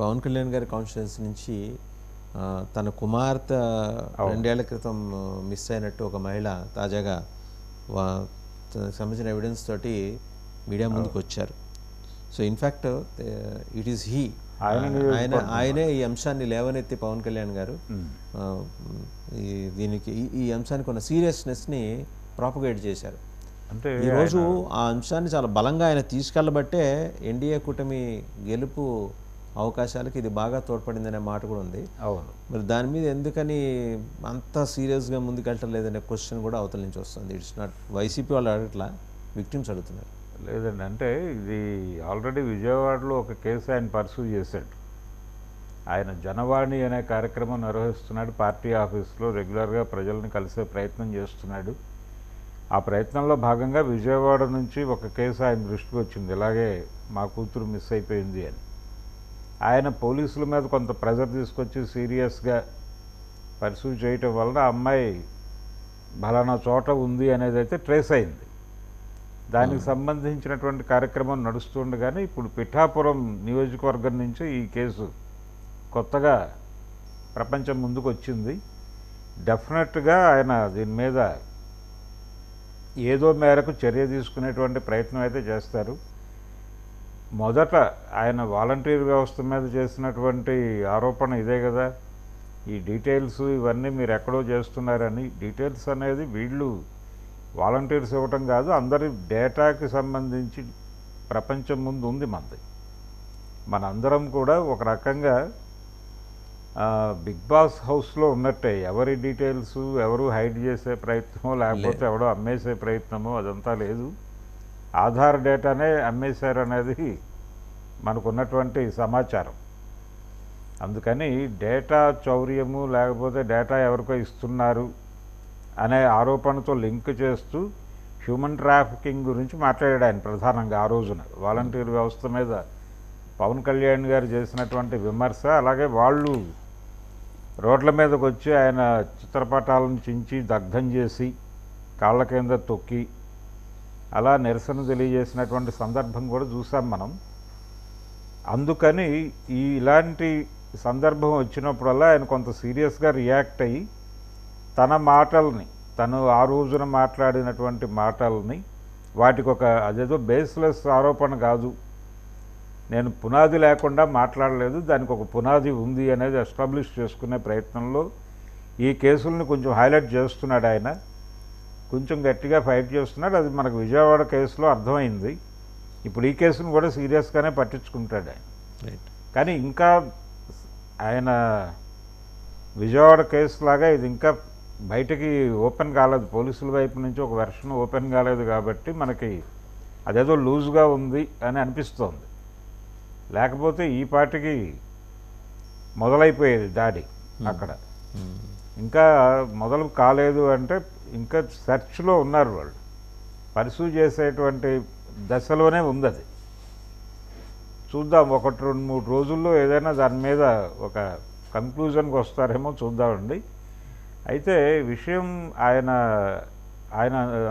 పవన్ కళ్యాణ్ గారి కాన్స్టిట్యున్సీ నుంచి తన కుమార్తె 2 ఏళ్ల క్రితం మిస్ అయినట్టు ఒక మహిళ తాజాగా సంబంధించిన ఎవిడెన్స్ తోటి మీడియా ముందుకు వచ్చారు. సో ఇన్ఫ్యాక్ట్ ఇట్ ఈస్ ఆయనే ఈ అంశాన్ని లేవనెత్తి పవన్ కళ్యాణ్ గారు దీనికి ఈ అంశానికి ఉన్న సీరియస్నెస్ని ప్రాపగేట్ చేశారు. అంటే ఈరోజు ఆ అంశాన్ని చాలా బలంగా ఆయన తీసుకెళ్ళబట్టే ఎన్డీఏ కూటమి గెలుపు అవకాశాలకు ఇది బాగా తోడ్పడిందనే మాట కూడా ఉంది. అవును, మరి దాని మీద ఎందుకని అంత సీరియస్గా ముందుకెళ్ళటం లేదనే క్వశ్చన్ కూడా అవతల నుంచి వస్తుంది. ఇట్స్ నాట్ వైసీపీ వాళ్ళు అడగట్లా, విక్టిమ్స్ అడుగుతున్నారు. లేదండి, అంటే ఇది ఆల్రెడీ విజయవాడలో ఒక కేసు ఆయన పర్సూ చేశాడు. ఆయన జనవాణి అనే కార్యక్రమం నిర్వహిస్తున్నాడు పార్టీ ఆఫీస్లో, రెగ్యులర్గా ప్రజల్ని కలిసే ప్రయత్నం చేస్తున్నాడు. ఆ ప్రయత్నంలో భాగంగా విజయవాడ నుంచి ఒక కేసు ఆయన దృష్టికి వచ్చింది, ఇలాగే మా కూతురు మిస్ అయిపోయింది అని. ఆయన పోలీసుల మీద కొంత ప్రెజర్ తీసుకొచ్చి సీరియస్గా పర్సూ చేయటం వలన ఆ అమ్మాయి బలానా చోట ఉంది అనేది అయితే ట్రేస్ అయింది. దానికి సంబంధించినటువంటి కార్యక్రమం నడుస్తుండగానే ఇప్పుడు పిఠాపురం నియోజకవర్గం నుంచి ఈ కేసు కొత్తగా ప్రపంచం ముందుకు వచ్చింది. డెఫినెట్గా ఆయన దీని మీద ఏదో మేరకు చర్య తీసుకునేటువంటి ప్రయత్నం అయితే చేస్తారు. మొదట ఆయన వాలంటీర్ వ్యవస్థ మీద చేసినటువంటి ఆరోపణ ఇదే కదా, ఈ డీటెయిల్స్ ఇవన్నీ మీరు ఎక్కడో చేస్తున్నారని. డీటెయిల్స్ అనేది వీళ్ళు వాలంటీర్స్ ఇవ్వటం కాదు, అందరి డేటాకి సంబంధించి ప్రపంచం ముందు ఉంది మనది. మనందరం కూడా ఒక రకంగా బిగ్ బాస్ హౌస్లో ఉన్నట్టే, ఎవరి డీటెయిల్స్ ఎవరు హైడ్ చేసే ప్రయత్నమో లేకపోతే ఎవడో అమ్మేసే ప్రయత్నమో అదంతా లేదు. ఆధార్ డేటానే అమ్మేశారు అనేది మనకున్నటువంటి సమాచారం. అందుకని డేటా చౌర్యము లేకపోతే డేటా ఎవరికో ఇస్తున్నారు అనే ఆరోపణతో లింక్ చేస్తూ హ్యూమన్ ట్రాఫికింగ్ గురించి మాట్లాడాడు ఆయన ప్రధానంగా ఆ రోజున. వాలంటీర్ వ్యవస్థ మీద పవన్ కళ్యాణ్ గారు చేసినటువంటి విమర్శ, అలాగే వాళ్ళు రోడ్ల మీదకి వచ్చి ఆయన చిత్రపటాలను చించి దగ్ధం చేసి కాళ్ళ కింద తొక్కి అలా నిరసన తెలియజేసినటువంటి సందర్భం కూడా చూసాం మనం. అందుకని ఇలాంటి సందర్భం వచ్చినప్పుడల్లా ఆయన కొంత సీరియస్గా రియాక్ట్ అయ్యి తన మాటల్ని, తను ఆ రోజున మాట్లాడినటువంటి మాటల్ని, వాటికి ఒక అదేదో బేస్లెస్ ఆరోపణ కాదు, నేను పునాది లేకుండా మాట్లాడలేదు, దానికి ఒక పునాది ఉంది అనేది ఎస్టాబ్లిష్ చేసుకునే ప్రయత్నంలో ఈ కేసుల్ని కొంచెం హైలైట్ చేస్తున్నాడు ఆయన. కొంచెం గట్టిగా ఫైట్ చేస్తున్నాడు. అది మనకు విజయవాడ కేసులో అర్థమైంది. ఇప్పుడు ఈ కేసును కూడా సీరియస్గానే పట్టించుకుంటాడు ఆయన. కానీ ఇంకా ఆయన విజయవాడ కేసు లాగా ఇది ఇంకా బయటకి ఓపెన్ కాలేదు, పోలీసుల వైపు నుంచి ఒక వెర్షన్ ఓపెన్ కాలేదు కాబట్టి మనకి అదేదో లూజ్గా ఉంది అని అనిపిస్తోంది. లేకపోతే ఈ పాటికి మొదలైపోయేది దాడి అక్కడ. ఇంకా మొదలు కాలేదు అంటే ఇంకా సెర్చ్లో ఉన్నారు వాళ్ళు, పర్సూ చేసేటువంటి దశలోనే ఉంది అది. చూద్దాం, 1-2-3 రోజుల్లో ఏదైనా దాని మీద ఒక కంక్లూజన్కి వస్తారేమో చూద్దామండి. అయితే విషయం ఆయన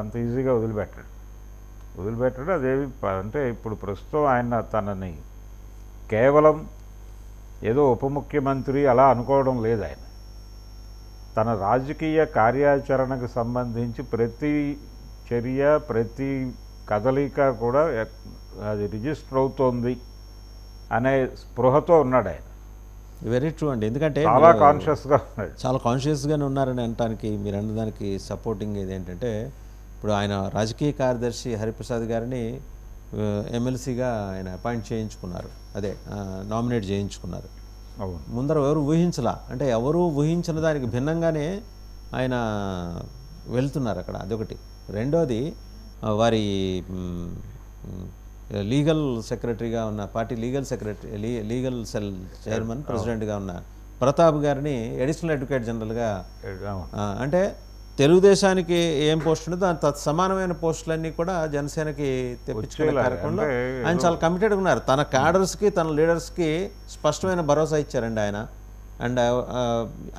అంత ఈజీగా వదిలిపెట్టాడు. అదేవి అంటే ఇప్పుడు ప్రస్తుతం ఆయన తనని కేవలం ఏదో ఉప ముఖ్యమంత్రి అలా అనుకోవడం లేదు. ఆయన తన రాజకీయ కార్యాచరణకు సంబంధించి ప్రతి చర్య ప్రతి కదలిక కూడా అది రిజిస్టర్ అవుతోంది అనే స్పృహతో ఉన్నాడు ఆయన. వెరీ ట్రూ అండి. ఎందుకంటే చాలా కాన్షియస్గా ఉన్నాడు, చాలా కాన్షియస్గానే ఉన్నారని అనడానికి మీరు అన్నదానికి సపోర్టింగ్ ఏంటంటే, ఇప్పుడు ఆయన రాజకీయ కార్యదర్శి హరిప్రసాద్ గారిని ఎమ్మెల్సీగా ఆయన అపాయింట్ చేయించుకున్నారు, అదే నామినేట్ చేయించుకున్నారు. ముందర ఎవరు ఊహించలా, అంటే ఎవరు ఊహించిన దానికి భిన్నంగానే ఆయన వెళ్తున్నారు అక్కడ. అదొకటి. రెండోది వారి లీగల్ సెక్రటరీగా ఉన్న పార్టీ లీగల్ సెల్ చైర్మన్ ప్రెసిడెంట్గా ఉన్న ప్రతాప్ గారిని అడిషనల్ అడ్వకేట్ జనరల్గా అంటే తెలుగుదేశానికి ఏం పోస్ట్ ఉందో దాని సమానమైన పోస్టులన్నీ కూడా జనసేనకి తెప్పించుకునే కార్యక్రమంలో ఆయన చాలా కమిటెడ్గా ఉన్నారు. తన క్యాడర్స్కి తన లీడర్స్కి స్పష్టమైన భరోసా ఇచ్చారండి ఆయన. అండ్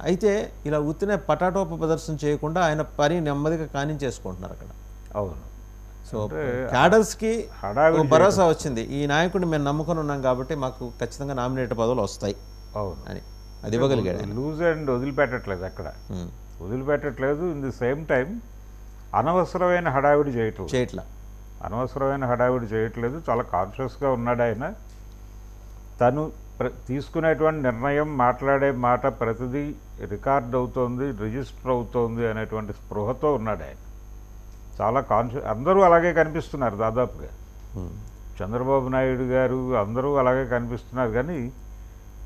అయితే ఇలా ఉత్తినే పటాటోప ప్రదర్శన చేయకుండా ఆయన పని నెమ్మదిగా కానించేసుకుంటున్నారు అక్కడ. అవును. సో క్యాడర్స్కి భరోసా వచ్చింది, ఈ నాయకుడిని మేము నమ్ముకొని ఉన్నాం కాబట్టి మాకు ఖచ్చితంగా నామినేట్ పదవులు వస్తాయి అని అది ఇవ్వగలిగాడు. లూజ్ అండ్ వదిలిపెట్టట్లేదు, అక్కడ వదిలిపెట్టట్లేదు. ఇన్ ది సేమ్ టైం అనవసరమైన హడావిడి అనవసరమైన హడావిడి చేయట్లేదు. చాలా కాన్షియస్గా ఉన్నాడు ఆయన. తను తీసుకునేటువంటి నిర్ణయం, మాట్లాడే మాట ప్రతిదీ రికార్డ్ అవుతోంది, రిజిస్టర్ అవుతోంది అనేటువంటి స్పృహతో ఉన్నాడు ఆయన. చాలా అందరూ అలాగే కనిపిస్తున్నారు దాదాపుగా. చంద్రబాబు నాయుడు గారు అందరూ అలాగే కనిపిస్తున్నారు. కానీ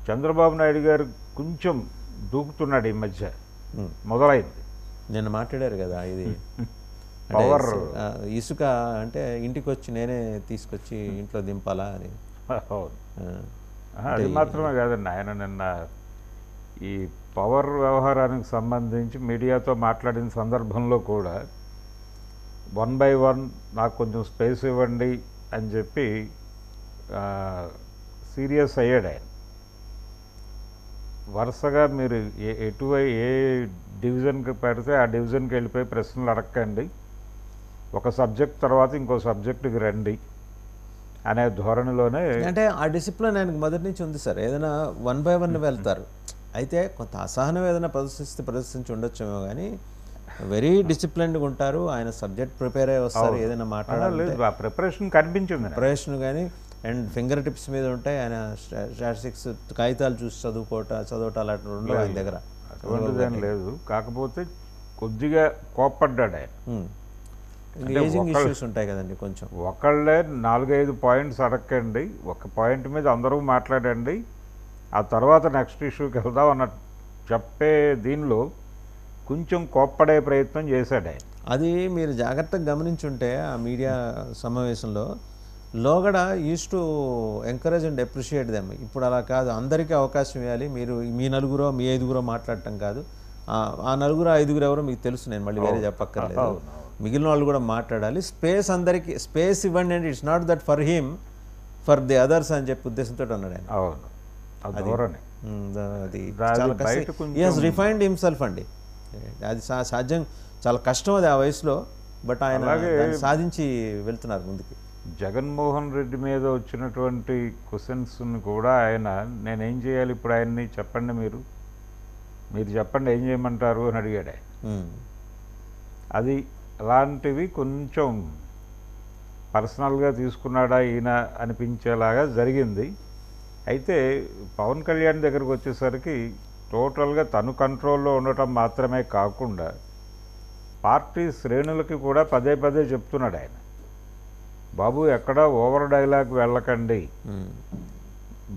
చంద్రబాబు నాయుడు గారు కొంచెం దూకుతున్నాడు ఈ మధ్య, మొదలైంది. నిన్న మాట్లాడారు కదా, ఇది పవర్ ఇసుక అంటే ఇంటికి వచ్చి నేనే తీసుకొచ్చి ఇంట్లో దింపాలా అని. అది మాత్రమే కాదండి, ఆయన నిన్న ఈ పవర్ వ్యవహారానికి సంబంధించి మీడియాతో మాట్లాడిన సందర్భంలో కూడా 1 by 1 నాకు కొంచెం స్పేస్ ఇవ్వండి అని చెప్పి సీరియస్ అయ్యాడు ఆయన. వరుసగా మీరు ఏ డివిజన్కి పెడితే ఆ డివిజన్కి వెళ్ళిపోయి ప్రశ్నలు అడగండి, ఒక సబ్జెక్ట్ తర్వాత ఇంకో సబ్జెక్టుకి రండి అనే ధోరణిలోనే. అంటే ఆ డిసిప్లిన్ ఆయనకు మొదటి నుంచి ఉంది సార్. ఏదైనా 1 by 1 వెళ్తారు, అయితే కొంత అసహనం ఏదైనా ప్రదర్శించి ఉండొచ్చేమో, కానీ వెరీ డిసిప్లిన్డ్గా ఉంటారు. ఆయన సబ్జెక్ట్ ప్రిపేర్ అయ్యి వస్తారు, ఏదైనా మాట్లాడాలి ప్రిపరేషన్ కనిపించింది, ప్రిపరేషన్ కానీ అండ్ ఫింగర్ టిప్స్ మీద ఉంటాయి. ఆయన స్టాటిస్టిక్స్ కాగితాలు చూసి చదవటాలు అట్లా ఉండవు ఆయన దగ్గర, అటువంటిదేం లేదు. కాకపోతే కొద్దిగా కోప్పడ్డాడు ఆయన. ఏజింగ్ ఇష్యూస్ ఉంటాయి కదండి కొంచెం. ఒకళ్ళే 4-5 పాయింట్స్ అడగండి, ఒక పాయింట్ మీద అందరూ మాట్లాడండి, ఆ తర్వాత నెక్స్ట్ ఇష్యూకి వెళ్దాం అన్న చెప్పే దీనిలో కొంచెం కోప్పడే ప్రయత్నం చేశాడు ఆయన. అది మీరు జాగ్రత్తగా గమనించుంటే ఆ మీడియా సమావేశంలో లోగడ use to encourage and appreciate them. ఇప్పుడు అలా కాదు, అందరికీ అవకాశం ఇవ్వాలి. మీరు మీ నలుగురో మీ 5గురో మాట్లాడటం కాదు, ఆ 4-5 ఎవరో మీకు తెలుసు, నేను మళ్ళీ వేరే చెప్పక్కర్లేదు. మిగిలిన వాళ్ళు కూడా మాట్లాడాలి, స్పేస్ అందరికీ స్పేస్ ఇవ్వండి అండి. It's not that for him, for the others అని చెప్పి ఉద్దేశంతో అన్నాడు ఆయన. అది రిఫైన్డ్ హిమ్సెల్ఫ్ అండి. అది సాధ్యం, చాలా కష్టం అది ఆ వయసులో, బట్ ఆయన సాధించి వెళ్తున్నారు ముందుకి. జగన్మోహన్ రెడ్డి మీద వచ్చినటువంటి క్వశ్చన్స్ని కూడా ఆయన, నేనేం చేయాలి ఇప్పుడు ఆయన్ని చెప్పండి, మీరు చెప్పండి ఏం చేయమంటారు అని అడిగాడు ఆయన. అది అలాంటివి కొంచెం పర్సనల్గా తీసుకున్నాడా ఈయన అనిపించేలాగా జరిగింది. అయితే పవన్ కళ్యాణ్ దగ్గరకు వచ్చేసరికి టోటల్గా తను కంట్రోల్లో ఉండటం మాత్రమే కాకుండా పార్టీ శ్రేణులకి కూడా పదే చెప్తున్నాడు ఆయన, బాబు ఎక్కడ ఓవర్ డైలాగ్ వెళ్ళకండి,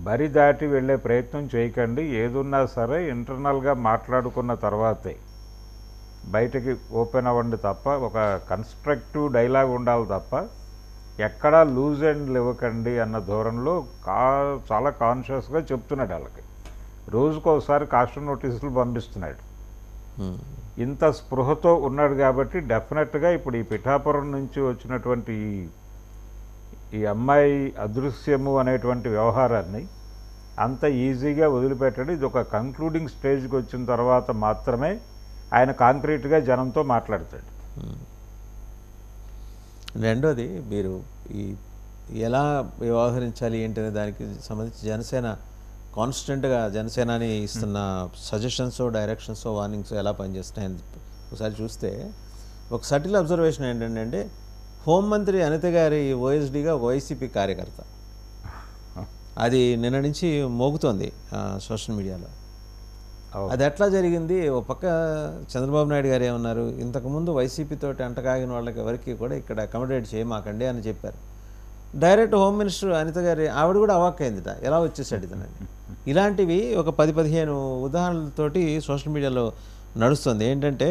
బరి దాటి వెళ్ళే ప్రయత్నం చేయకండి, ఏదున్నా సరే ఇంటర్నల్గా మాట్లాడుకున్న తర్వాతే బయటకి ఓపెన్ అవ్వండి తప్ప, ఒక కన్స్ట్రక్టివ్ డైలాగ్ ఉండాలి తప్ప ఎక్కడా లూజ్ అండ్ ఇవ్వకండి అన్న ధోరణిలో చాలా కాన్షియస్గా చెప్తున్నాడు వాళ్ళకి. రోజుకోసారి కాషన్ నోటీసులు పంపిస్తున్నాడు. ఇంత స్పృహతో ఉన్నాడు కాబట్టి డెఫినెట్గా ఇప్పుడు ఈ పిఠాపురం నుంచి వచ్చినటువంటి ఈ అమ్మాయి అదృశ్యము అనేటువంటి వ్యవహారాన్ని అంత ఈజీగా వదిలిపెట్టాడు. ఇది ఒక కంక్లూడింగ్ స్టేజ్కి వచ్చిన తర్వాత మాత్రమే ఆయన కాంక్రీట్గా జనంతో మాట్లాడతాడు. రెండోది, మీరు ఈ ఎలా వ్యవహరించాలి ఏంటనే దానికి సంబంధించి జనసేన కాన్స్టెంట్గా జనసేనాని ఇస్తున్న సజెషన్స్, డైరెక్షన్స్, వార్నింగ్స్ ఎలా పనిచేస్తున్నాయని ఒకసారి చూస్తే ఒక సటిల్ అబ్జర్వేషన్ ఏంటంటే, హోంమంత్రి అనిత గారి ఓఎస్డీగా ఒక వైసీపీ కార్యకర్త, అది నిన్న నుంచి మోగుతోంది సోషల్ మీడియాలో. అది ఎట్లా జరిగింది? ఒక పక్క చంద్రబాబు నాయుడు గారు ఏమన్నారు, ఇంతకుముందు వైసీపీతో అంటకాగిన వాళ్ళకి ఎవరికి కూడా ఇక్కడ అకామిడేట్ చేయమాకండి అని చెప్పారు. డైరెక్ట్ హోమ్ మినిస్టర్ అనిత గారి ఆవిడ కూడా అవాక్కైందిట, ఎలా వచ్చేసాడు ఇతనని. ఇలాంటివి ఒక 10-15 ఉదాహరణలతోటి సోషల్ మీడియాలో నడుస్తుంది. ఏంటంటే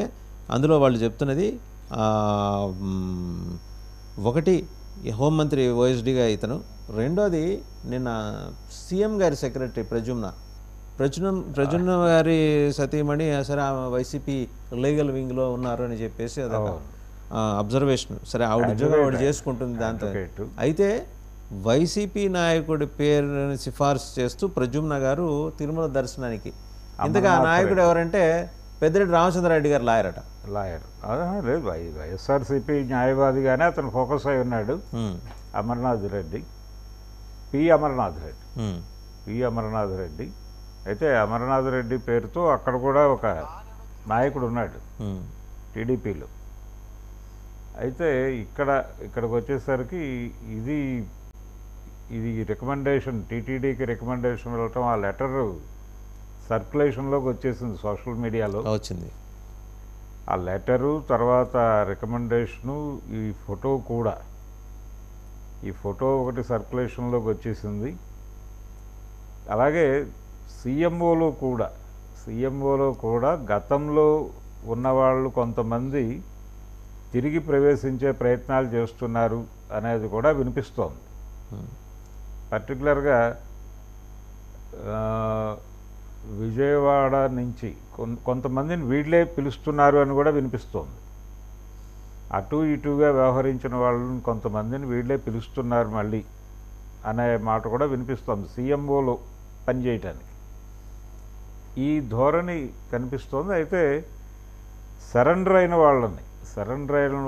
అందులో వాళ్ళు చెప్తున్నది, ఒకటి ఈ హోంమంత్రి ఓఎస్డీగా ఇతను. రెండోది నిన్న సీఎం గారి సెక్రటరీ ప్రజుమ్న గారి సతీమణి సరే వైసీపీ లీగల్ వింగ్లో ఉన్నారు అని చెప్పేసి అదొక అబ్జర్వేషన్. సరే ఆవిడ ఉద్యోగం ఆవిడ చేసుకుంటుంది దాంతో. అయితే వైసీపీ నాయకుడి పేరుని సిఫార్సు చేస్తూ ప్రజుమ్న గారు తిరుమల దర్శనానికి, ఇంతగా ఆ నాయకుడు ఎవరంటే పెద్దిరెడ్డి రామచంద్రారెడ్డి గారు లాయర్. లేదు, వైఎస్ఆర్సీపీ న్యాయవాదిగానే అతను ఫోకస్ అయి ఉన్నాడు. అమర్నాథ్ రెడ్డి, పి అమర్నాథ్ రెడ్డి. అయితే అమర్నాథ్ రెడ్డి పేరుతో అక్కడ కూడా ఒక నాయకుడు ఉన్నాడు టీడీపీలో. అయితే ఇక్కడికి వచ్చేసరికి ఇది రికమెండేషన్, టీటీడీకి రికమెండేషన్ వెళ్ళటం, ఆ లెటర్ సర్క్యులేషన్లోకి వచ్చేసింది, సోషల్ మీడియాలో వచ్చింది. ఆ లెటరు తర్వాత రికమెండేషను, ఈ ఫోటో కూడా, ఈ ఫోటో ఒకటి సర్క్యులేషన్లోకి వచ్చేసింది. అలాగే సీఎంఓలో కూడా గతంలో ఉన్నవాళ్ళు కొంతమంది తిరిగి ప్రవేశించే ప్రయత్నాలు చేస్తున్నారు అనేది కూడా వినిపిస్తోంది. పర్టికులర్గా విజయవాడ నుంచి కొంతమందిని వీళ్ళే పిలుస్తున్నారు అని కూడా వినిపిస్తోంది. అటు ఇటుగా వ్యవహరించిన వాళ్ళని కొంతమందిని వీళ్ళే పిలుస్తున్నారు మళ్ళీ అనే మాట కూడా వినిపిస్తోంది సీఎంఓలో పనిచేయటానికి. ఈ ధోరణి కనిపిస్తోంది. అయితే సరెండర్ అయిన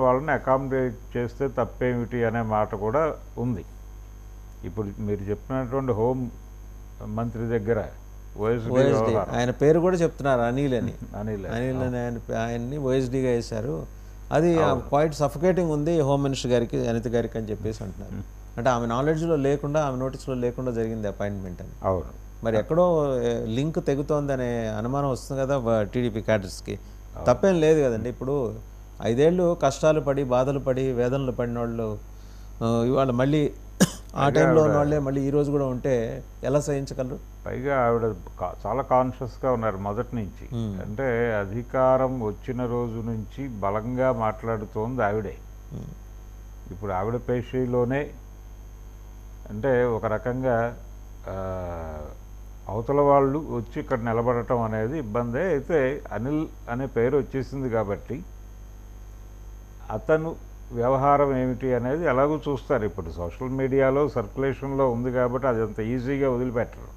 వాళ్ళని అకామిడేట్ చేస్తే తప్పేమిటి అనే మాట కూడా ఉంది. ఇప్పుడు మీరు చెప్పినటువంటి హోం మంత్రి దగ్గర ఆయన పేరు కూడా చెప్తున్నారు, అనిల్ అని ఆయన్ని ఓఎస్డీగా వేశారు. అది క్వైట్ సఫికేటింగ్ ఉంది హోమ్ మినిస్టర్ గారికి, అనిత గారికి అని చెప్పేసి అంటున్నారు. అంటే ఆమె నాలెడ్జ్లో లేకుండా, ఆమె నోటీస్లో లేకుండా జరిగింది అపాయింట్మెంట్ అని. అవును, మరి ఎక్కడో లింక్ తెగుతోంది అనే అనుమానం వస్తుంది కదా టీడీపీ క్యాడర్స్కి. తప్పేం లేదు కదండి. ఇప్పుడు 5 ఏళ్ళు కష్టాలు పడి, బాధలు పడి, వేదనలు పడిన వాళ్ళు ఇవాళ మళ్ళీ ఆ టైంలో ఉన్న వాళ్ళే మళ్ళీ ఈరోజు కూడా ఉంటే ఎలా సహించగలరు? పైగా ఆవిడ చాలా కాన్షియస్గా ఉన్నారు మొదటి నుంచి. అంటే అధికారం వచ్చిన రోజు నుంచి బలంగా మాట్లాడుతోంది ఆవిడే. ఇప్పుడు ఆవిడ పేషీలోనే అంటే ఒక రకంగా అవతల వాళ్ళు వచ్చి ఇక్కడ నిలబడటం అనేది ఇబ్బందే. అయితే అనిల్ అనే పేరు వచ్చేసింది కాబట్టి అతను వ్యవహారం ఏమిటి అనేది ఎలాగో చూస్తారు. ఇప్పుడు సోషల్ మీడియాలో సర్క్యులేషన్లో ఉంది కాబట్టి అది అంత ఈజీగా వదిలిపెట్టరు.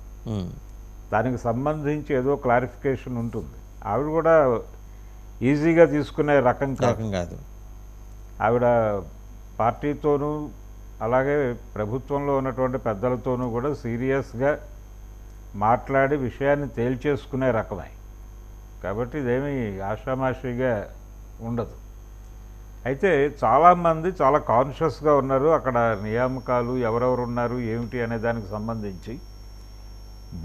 దానికి సంబంధించి ఏదో క్లారిఫికేషన్ ఉంటుంది. ఆవిడ కూడా ఈజీగా తీసుకునే రకం కాదు. ఆవిడ పార్టీతోనూ అలాగే ప్రభుత్వంలో ఉన్నటువంటి పెద్దలతోనూ కూడా సీరియస్గా మాట్లాడి విషయాన్ని తేల్చేసుకునే రకమే కాబట్టి ఇదేమీ ఆషామాషిగా ఉండదు. అయితే చాలామంది చాలా కాన్షియస్గా ఉన్నారు. అక్కడ నియామకాలు ఎవరెవరు ఉన్నారు ఏమిటి అనే దానికి సంబంధించి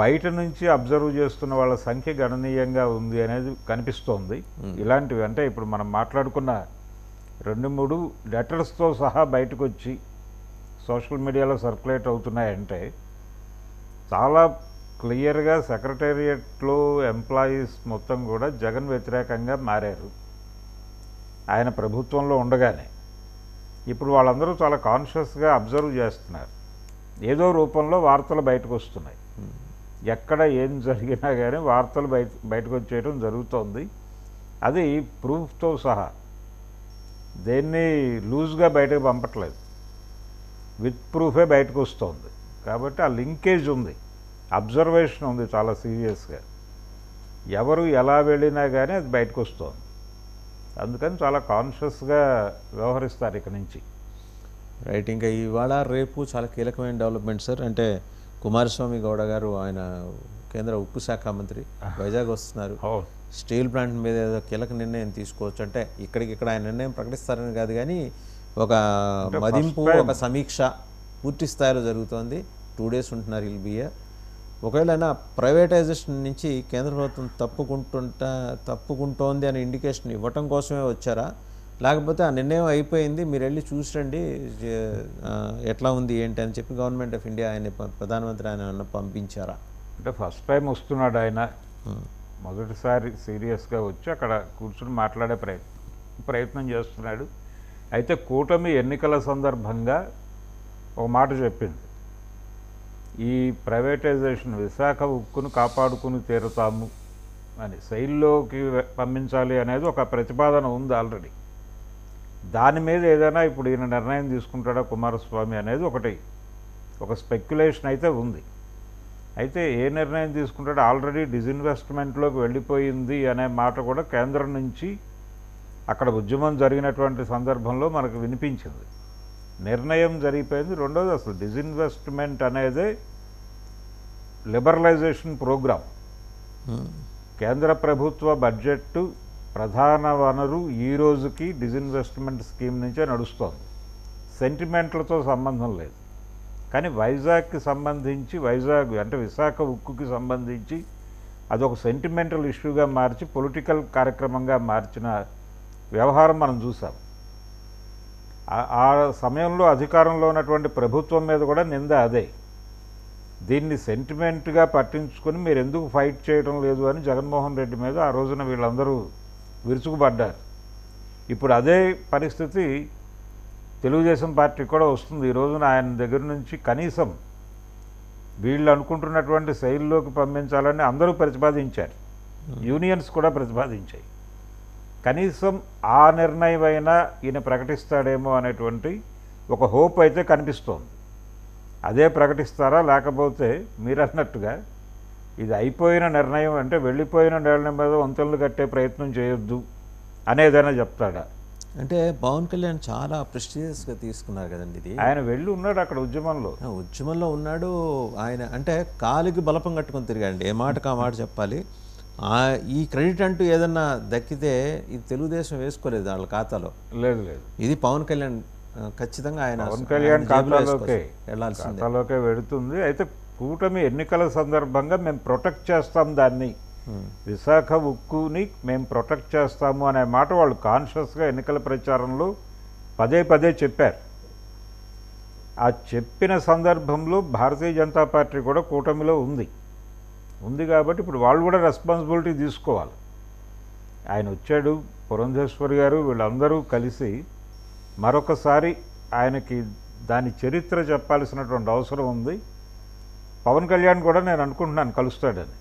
బయట నుంచి అబ్జర్వ్ చేస్తున్న వాళ్ళ సంఖ్య గణనీయంగా ఉంది అనేది కనిపిస్తోంది. ఇలాంటివి అంటే ఇప్పుడు మనం మాట్లాడుకున్న 2-3 లెటర్స్తో సహా బయటకు వచ్చి సోషల్ మీడియాలో సర్క్యులేట్ అవుతున్నాయంటే చాలా క్లియర్గా సెక్రటేరియట్లో ఎంప్లాయీస్ మొత్తం కూడా జగన్ వ్యతిరేకంగా మారారు ఆయన ప్రభుత్వంలో ఉండగానే. ఇప్పుడు వాళ్ళందరూ చాలా కాన్షియస్గా అబ్జర్వ్ చేస్తున్నారు. ఏదో రూపంలో వార్తలు బయటకు వస్తున్నాయి. ఎక్కడ ఏం జరిగినా కానీ వార్తలు బయటకు వచ్చేయడం జరుగుతోంది. అది ప్రూఫ్తో సహా, దేన్ని లూజ్గా బయటకు పంపట్లేదు, విత్ ప్రూఫే బయటకు వస్తుంది. కాబట్టి ఆ లింకేజ్ ఉంది, అబ్జర్వేషన్ ఉంది చాలా సీరియస్గా. ఎవరు ఎలా వెళ్ళినా కానీ అది బయటకు వస్తుంది. అందుకని చాలా కాన్షియస్గా వ్యవహరిస్తారు ఇక నుంచి. రైట్. ఇంకా ఇవాళ రేపు చాలా కీలకమైన డెవలప్మెంట్ సార్. అంటే కుమారస్వామి గౌడ గారు, ఆయన కేంద్ర ఉక్కు శాఖ మంత్రి, వైజాగ్ వస్తున్నారు. స్టీల్ ప్లాంట్ మీద ఏదో కీలక నిర్ణయం తీసుకోవచ్చు. అంటే ఇక్కడ ఆయన నిర్ణయం ప్రకటిస్తారని కాదు కానీ ఒక మదింపు, ఒక సమీక్ష పూర్తి స్థాయిలో జరుగుతోంది. 2 days ఉంటున్నారు ఇల్బియా. ఒకవేళ అయినా ప్రైవేటైజేషన్ నుంచి కేంద్ర ప్రభుత్వం తప్పుకుంటోంది అనే ఇండికేషన్ ఇవ్వటం కోసమే వచ్చారా, లేకపోతే ఆ నిర్ణయం అయిపోయింది మీరు వెళ్ళి చూసిరండి ఎట్లా ఉంది ఏంటి అని చెప్పి గవర్నమెంట్ ఆఫ్ ఇండియా ఆయన ప్రధానమంత్రి ఆయన పంపించారా? అంటే ఫస్ట్ టైం వస్తున్నాడు ఆయన, మొదటిసారి సీరియస్గా వచ్చి అక్కడ కూర్చుని మాట్లాడే ప్రయత్నం చేస్తున్నాడు. అయితే కూటమి ఎన్నికల సందర్భంగా ఒక మాట చెప్పింది, ఈ ప్రైవేటైజేషన్ విశాఖ ఉక్కును కాపాడుకుని తీరుతాము అని, శైలిలోకి పంపించాలి అనేది ఒక ప్రతిపాదన ఉంది ఆల్రెడీ. దాని మీద ఏదైనా ఇప్పుడు ఈయన నిర్ణయం తీసుకుంటాడా కుమారస్వామి అనేది ఒక స్పెక్యులేషన్ అయితే ఉంది. అయితే ఏ నిర్ణయం తీసుకుంటాడో, ఆల్రెడీ డిజిన్వెస్ట్మెంట్లోకి వెళ్ళిపోయింది అనే మాట కూడా కేంద్రం నుంచి అక్కడ ఉద్యమం జరిగినటువంటి సందర్భంలో మనకు వినిపించింది. నిర్ణయం జరిగిపోయింది. రెండోది, అసలు డిజిన్వెస్ట్మెంట్ అనేదే లిబరలైజేషన్ ప్రోగ్రాం. కేంద్ర ప్రభుత్వ బడ్జెట్ ప్రధాన వనరు ఈ రోజుకి డిజిన్వెస్ట్మెంట్ స్కీమ్ నుంచే నడుస్తోంది. సెంటిమెంట్లతో సంబంధం లేదు. కానీ వైజాగ్కి సంబంధించి, వైజాగ్ అంటే విశాఖ ఉక్కుకి సంబంధించి అదొక సెంటిమెంటల్ ఇష్యూగా మార్చి పొలిటికల్ కార్యక్రమంగా మార్చిన వ్యవహారం మనం చూసాం. ఆ సమయంలో అధికారంలో ఉన్నటువంటి ప్రభుత్వం మీద కూడా నింద అదే. దీన్ని సెంటిమెంట్గా పట్టించుకొని మీరు ఎందుకు ఫైట్ చేయడం లేదు అని జగన్మోహన్ రెడ్డి మీద ఆ రోజున వీళ్ళందరూ విరుచుకుపడ్డారు. ఇప్పుడు అదే పరిస్థితి తెలుగుదేశం పార్టీకి కూడా వస్తుంది. ఈ రోజున ఆయన దగ్గర నుంచి కనీసం వీళ్ళు అనుకుంటున్నటువంటి శైలిలోకి పంపించాలని అందరూ ప్రతిపాదించారు, యూనియన్స్ కూడా ప్రతిపాదించాయి. కనీసం ఆ నిర్ణయం అయినా ఈయన ప్రకటిస్తాడేమో అనేటువంటి ఒక హోప్ అయితే కనిపిస్తోంది. అదే ప్రకటిస్తారా, లేకపోతే మీరు అన్నట్టుగా ఇది అయిపోయిన నిర్ణయం, అంటే వెళ్ళిపోయిన నిర్ణయం మీద వంతెనలు కట్టే ప్రయత్నం చేయొద్దు అనేదైనా చెప్తాడా? అంటే పవన్ కళ్యాణ్ చాలా ప్రెస్టీజియస్గా తీసుకున్నారు కదండి ఇది. ఆయన వెళ్ళి ఉన్నాడు అక్కడ ఉద్యమంలో ఉన్నాడు ఆయన. అంటే కాలికి బలపం కట్టుకొని తిరిగాండి, ఏ మాటకు ఆ మాట చెప్పాలి. ఈ క్రెడిట్ అంటూ ఏదన్నా దక్కితే ఇది తెలుగుదేశం వేసుకోలేదు వాళ్ళ ఖాతాలో. లేదు, ఇది పవన్ కళ్యాణ్ ఖచ్చితంగా పవన్ కళ్యాణ్ ఖాతాలోకే వెళుతుంది. అయితే కూటమి ఎన్నికల సందర్భంగా మేము ప్రొటెక్ట్ చేస్తాం దాన్ని, విశాఖ ఉక్కుని మేము ప్రొటెక్ట్ చేస్తాము అనే మాట వాళ్ళు కాన్షియస్గా ఎన్నికల ప్రచారంలో పదే పదే చెప్పారు. ఆ చెప్పిన సందర్భంలో భారతీయ జనతా పార్టీ కూడా కూటమిలో ఉంది కాబట్టి ఇప్పుడు వాళ్ళు కూడా రెస్పాన్సిబిలిటీ తీసుకోవాలి. ఆయన వచ్చాడు, పురంధేశ్వరి గారు వీళ్ళందరూ కలిసి మరొకసారి ఆయనకి దాని చరిత్ర చెప్పాల్సినటువంటి అవసరం ఉంది. పవన్ కళ్యాణ్ కూడా నేను అనుకుంటున్నాను కలుస్తాడని.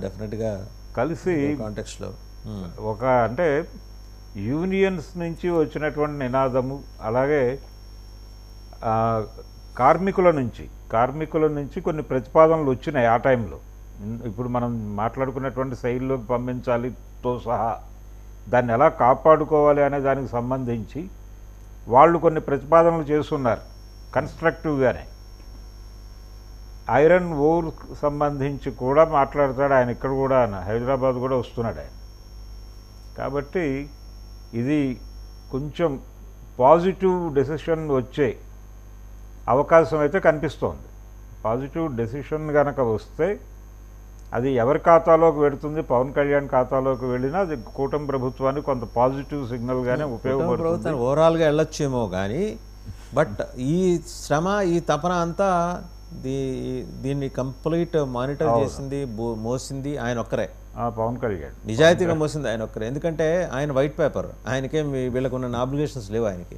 డెఫినెట్గా కలిసి కాంటెక్స్ట్లో ఒక అంటే యూనియన్స్ నుంచి వచ్చినటువంటి నినాదము, అలాగే కార్మికుల నుంచి కొన్ని ప్రతిపాదనలు వచ్చినాయి ఆ టైంలో. ఇప్పుడు మనం మాట్లాడుకున్నటువంటి శైలిలోకి పంపించాలితో సహా దాన్ని ఎలా కాపాడుకోవాలి అనే దానికి సంబంధించి వాళ్ళు కొన్ని ప్రతిపాదనలు చేస్తున్నారు కన్స్ట్రక్టివ్గానే. ఐరన్ ఓర్ సంబంధించి కూడా మాట్లాడతాడు ఆయన. ఇక్కడ కూడా హైదరాబాద్ కూడా వస్తున్నాడు ఆయన. కాబట్టి ఇది కొంచెం పాజిటివ్ డెసిషన్ వచ్చే అవకాశం అయితే కనిపిస్తోంది. పాజిటివ్ డెసిషన్ కనుక వస్తే అది ఎవరి ఖాతాలోకి వెళుతుంది, పవన్ కళ్యాణ్ ఖాతాలోకి వెళ్ళినా అది కూటమి ప్రభుత్వానికి కొంత పాజిటివ్ సిగ్నల్గానే ఉపయోగపడుతుంది. ఓవరాల్గా వెళ్ళొచ్చేమో కానీ, బట్ ఈ శ్రమ, ఈ తపన అంతా దీన్ని కంప్లీట్ మానిటర్ చేసింది, మోసింది ఆయన ఒక్కరే. పవన్ కళ్యాణ్ నిజాయితీగా మోసింది ఆయన ఒక్కరే. ఎందుకంటే ఆయన వైట్ పేపర్, ఆయనకేం వీళ్ళకు ఉన్న ఆబ్లిగేషన్స్ లేవు, ఆయనకి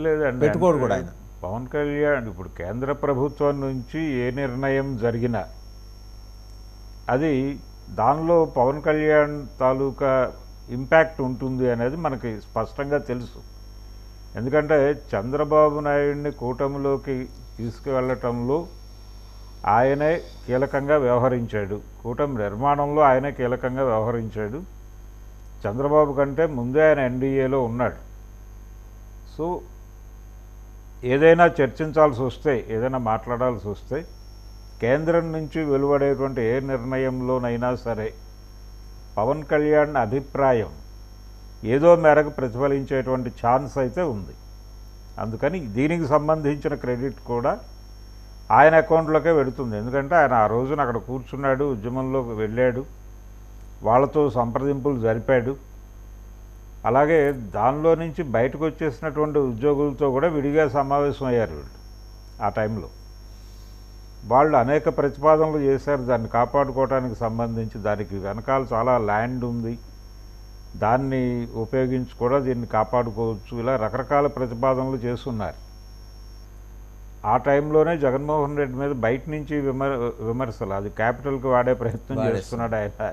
లేదండి, పెట్టుకోడు కూడా ఆయన. పవన్ కళ్యాణ్ ఇప్పుడు కేంద్ర ప్రభుత్వం నుంచి ఏ నిర్ణయం జరిగినా అది దానిలో పవన్ కళ్యాణ్ తాలూకా ఇంపాక్ట్ ఉంటుంది అనేది మనకి స్పష్టంగా తెలుసు. ఎందుకంటే చంద్రబాబు నాయుడిని కూటమిలోకి తీసుకువెళ్ళటంలో ఆయనే కీలకంగా వ్యవహరించాడు, కూటమి నిర్మాణంలో ఆయనే కీలకంగా వ్యవహరించాడు. చంద్రబాబు కంటే ముందే ఆయన ఎన్డీఏలో ఉన్నాడు. సో ఏదైనా చర్చించాల్సి వస్తే, ఏదైనా మాట్లాడాల్సి వస్తే కేంద్రం నుంచి వెలువడేటువంటి ఏ నిర్ణయంలోనైనా సరే పవన్ కళ్యాణ్ అభిప్రాయం ఏదో మేరకు ప్రతిఫలించేటువంటి ఛాన్స్ అయితే ఉంది. అందుకని దీనికి సంబంధించిన క్రెడిట్ కూడా ఆయన అకౌంట్లోకే వెళుతుంది. ఎందుకంటే ఆయన ఆ రోజున అక్కడ కూర్చున్నాడు, ఉద్యమంలోకి వెళ్ళాడు, వాళ్ళతో సంప్రదింపులు జరిపాడు. అలాగే దానిలో నుంచి బయటకు వచ్చేసినటువంటి ఉద్యోగులతో కూడా విడిగా సమావేశం అయ్యారు వీళ్ళు. ఆ టైంలో వాళ్ళు అనేక ప్రతిపాదనలు చేశారు దాన్ని కాపాడుకోవడానికి సంబంధించి. దానికి వెనకాల చాలా ల్యాండ్ ఉంది, దాన్ని ఉపయోగించి కూడా దీన్ని కాపాడుకోవచ్చు, ఇలా రకరకాల ప్రతిపాదనలు చేస్తున్నారు. ఆ టైంలోనే జగన్మోహన్ రెడ్డి మీద బయట నుంచి విమర్శలు, అది క్యాపిటల్కి వాడే ప్రయత్నం చేస్తున్నాడు ఆయన.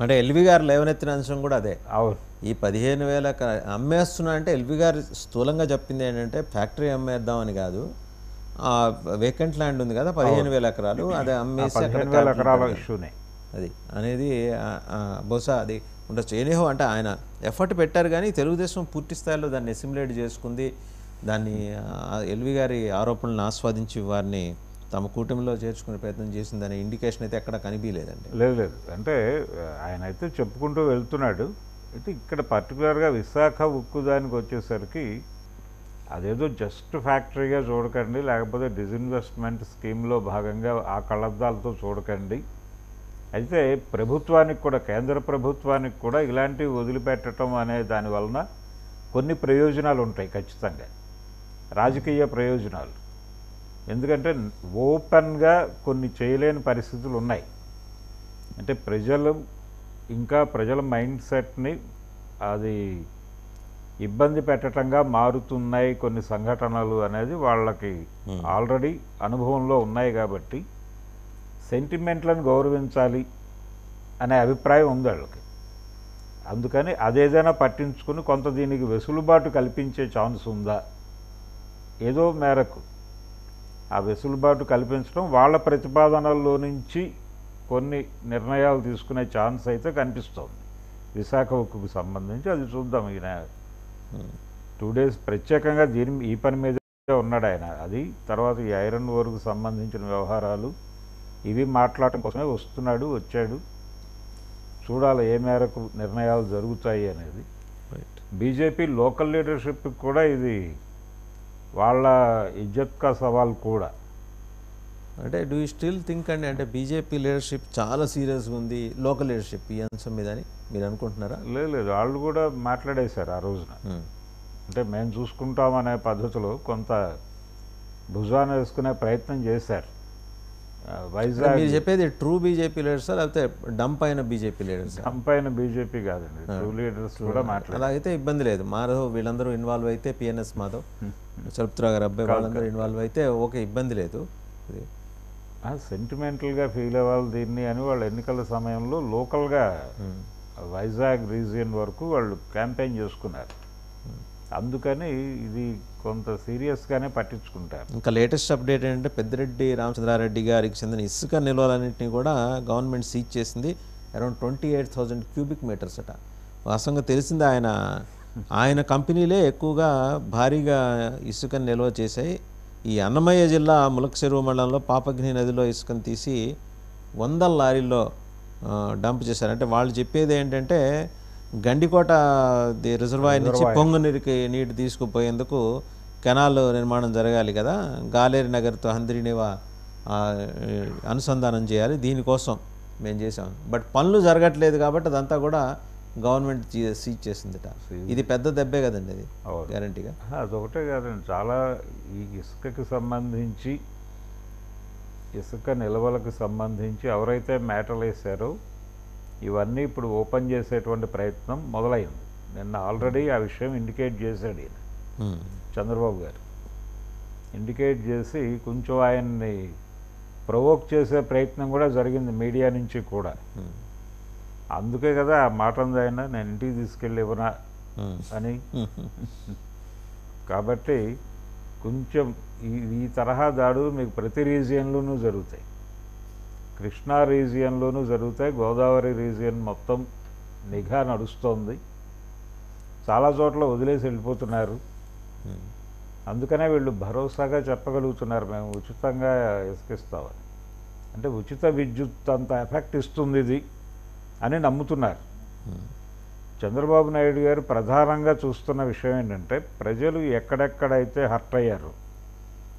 అంటే ఎల్వి గారు లేవనెత్తిన అంశం కూడా అదే. అవును, ఈ 15,000 అమ్మేస్తున్నా అంటే ఎల్వి గారు స్థూలంగా చెప్పింది ఏంటంటే ఫ్యాక్టరీ అమ్మేద్దామని కాదు, వేకెంట్ ల్యాండ్ ఉంది కదా 15,000 ఎకరాలు, అదే అమ్మేసి 15,000 ఎకరాల ఇష్యూనే అది అనేది బహుశా అది ఉండొచ్చు. ఎనీహో అంటే ఆయన ఎఫర్ట్ పెట్టారు, కానీ తెలుగుదేశం పూర్తి స్థాయిలో దాన్ని అసిమిలేట్ చేసుకుంది, దాన్ని ఎల్వి గారి ఆరోపణలను ఆస్వాదించి వారిని తమ కూటమిలో చేర్చుకునే ప్రయత్నం చేసిందనే ఇండికేషన్ అయితే ఎక్కడ కనిపించలేదండి. లేదు, అంటే ఆయన అయితే చెప్పుకుంటూ వెళ్తున్నాడు. అయితే ఇక్కడ పర్టికులర్గా విశాఖ ఉక్కు దానికి వచ్చేసరికి అదేదో జస్ట్ ఫ్యాక్టరీగా చూడకండి, లేకపోతే డిజిన్వెస్ట్మెంట్ స్కీమ్లో భాగంగా ఆ కళ్ళద్దాలతో చూడకండి. అయితే ప్రభుత్వానికి కూడా, కేంద్ర ప్రభుత్వానికి కూడా ఇలాంటివి వదిలిపెట్టడం అనే దాని వలన కొన్ని ప్రయోజనాలు ఉంటాయి ఖచ్చితంగా, రాజకీయ ప్రయోజనాలు. ఎందుకంటే ఓపెన్గా కొన్ని చేయలేని పరిస్థితులు ఉన్నాయి. అంటే ప్రజల మైండ్ సెట్ని అది ఇబ్బంది పెట్టడంగా మారుతున్నాయి కొన్ని సంఘటనలు అనేది వాళ్ళకి ఆల్రెడీ అనుభవంలో ఉన్నాయి. కాబట్టి సెంటిమెంట్లను గౌరవించాలి అనే అభిప్రాయం ఉంది వాళ్ళకి. అందుకని అదేదైనా పట్టించుకుని కొంత దీనికి వెసులుబాటు కల్పించే ఛాన్స్ ఉందా, ఏదో మేరకు ఆ వెసులుబాటు కల్పించడం, వాళ్ళ ప్రతిపాదనల్లో నుంచి కొన్ని నిర్ణయాలు తీసుకునే ఛాన్స్ అయితే కనిపిస్తోంది విశాఖ ఉక్కుకు సంబంధించి. అది చూద్దాం. ఈయన 2 days ప్రత్యేకంగా ఈ పని మీద ఉన్నాడు ఆయన. అది తర్వాత ఈ ఐరన్ ఓర్కు సంబంధించిన వ్యవహారాలు ఇవి మాట్లాడటం కోసమే వచ్చాడు. చూడాలి ఏ మేరకు నిర్ణయాలు జరుగుతాయి అనేది. బీజేపీ లోకల్ లీడర్షిప్కి కూడా ఇది వాళ్ళ ఇజ్జత్ కా సవాల్ కూడా. అంటే డూ యూ స్టిల్ థింక్ అండి, అంటే బీజేపీ లీడర్షిప్ చాలా సీరియస్గా ఉంది లోకల్ లీడర్షిప్ ఈ అంశం మీద అని మీరు అనుకుంటున్నారా? లేదు, వాళ్ళు కూడా మాట్లాడేశారు ఆ రోజున. అంటే మేము చూసుకుంటామనే పద్ధతిలో కొంత భుజాన వేసుకునే ప్రయత్నం చేశారు. వైజాగ్ మీరు చెప్పేది ట్రూ బీజేపీ లీడర్స్ లేకపోతే డంప్ అయిన బీజేపీ లీడర్స్? డంప్ అయిన బీజేపీ కాదండి, ట్రూ లీడర్స్ కూడా మాట్లాడారు. అలా అయితే ఇబ్బంది లేదు. మాధవ్ వీళ్ళందరూ ఇన్వాల్వ్ అయితే, పిఎన్ఎస్ మాధవ్, చలుపుతురావు గారు అబ్బాయి వాళ్ళందరూ ఇన్వాల్వ్ అయితే ఓకే, ఇబ్బంది లేదు. సెంటిమెంటల్గా ఫీల్ అవ్వాలి దీన్ని అని వాళ్ళు ఎన్నికల సమయంలో లోకల్గా వైజాగ్ రీజియన్ వరకు వాళ్ళు క్యాంపెయిన్ చేసుకున్నారు. అందుకని ఇది కొంత సీరియస్గానే పట్టించుకుంటారు. ఇంకా లేటెస్ట్ అప్డేట్ ఏంటంటే పెద్దిరెడ్డి రామచంద్రారెడ్డి గారికి చెందిన ఇసుక నిల్వలన్నింటినీ కూడా గవర్నమెంట్ సీజ్ చేసింది. అరౌండ్ 28,000 క్యూబిక్ మీటర్స్ అట. వాస్తవంగా తెలిసింది ఆయన కంపెనీలే ఎక్కువగా భారీగా ఇసుకని నిల్వ చేశాయి. ఈ అన్నమయ్య జిల్లా ములకచెరువు మండలంలో పాపఘ్ని నదిలో ఇసుకను తీసి 100 లారీల్లో డంప్ చేశారు. అంటే వాళ్ళు చెప్పేది ఏంటంటే గండికోట రిజర్వాయర్ నుంచి పొంగునీరుకి నీటి తీసుకుపోయేందుకు కెనాల్ నిర్మాణం జరగాలి కదా, గాలేరి నగర్తో హంద్రీనివా అనుసంధానం చేయాలి, దీనికోసం మేము చేసాం. బట్ పనులు జరగట్లేదు కాబట్టి అదంతా కూడా గవర్నమెంట్ సీజ్ చేసిందిట. ఇది పెద్ద దెబ్బే కదండి, అది గ్యారంటీగా. అదొకటే కాదండి, చాలా ఈ ఇసుకకి సంబంధించి, ఇసుక నిల్వలకు సంబంధించి ఎవరైతే మేటలు వేశారో ఇవన్నీ ఇప్పుడు ఓపెన్ చేసేటువంటి ప్రయత్నం మొదలైంది. నిన్న ఆల్రెడీ ఆ విషయం ఇండికేట్ చేశాడు ఈయన చంద్రబాబు గారు. ఇండికేట్ చేసి కొంచెం ఆయన్ని ప్రొవోక్ చేసే ప్రయత్నం కూడా జరిగింది మీడియా నుంచి కూడా. అందుకే కదా ఆ మాట ఉంది ఆయన, నేను ఇంటికి తీసుకెళ్ళి ఇవ్వనా అని. కాబట్టి కొంచెం ఈ తరహా దాడులు మీకు ప్రతి రీజియన్లోనూ జరుగుతాయి. కృష్ణా రీజియన్లోనూ జరుగుతాయి, గోదావరి రీజియన్ మొత్తం నిఘా నడుస్తోంది. చాలా చోట్ల వదిలేసి వెళ్ళిపోతున్నారు. అందుకనే వీళ్ళు భరోసాగా చెప్పగలుగుతున్నారు మేము ఉచితంగా ఇసుకిస్తామని. అంటే ఉచిత విద్యుత్ అంత ఎఫెక్ట్ ఇస్తుంది ఇది అని నమ్ముతున్నారు. చంద్రబాబు నాయుడు గారు ప్రధానంగా చూస్తున్న విషయం ఏంటంటే ప్రజలు ఎక్కడెక్కడైతే హర్ట్ అయ్యారు,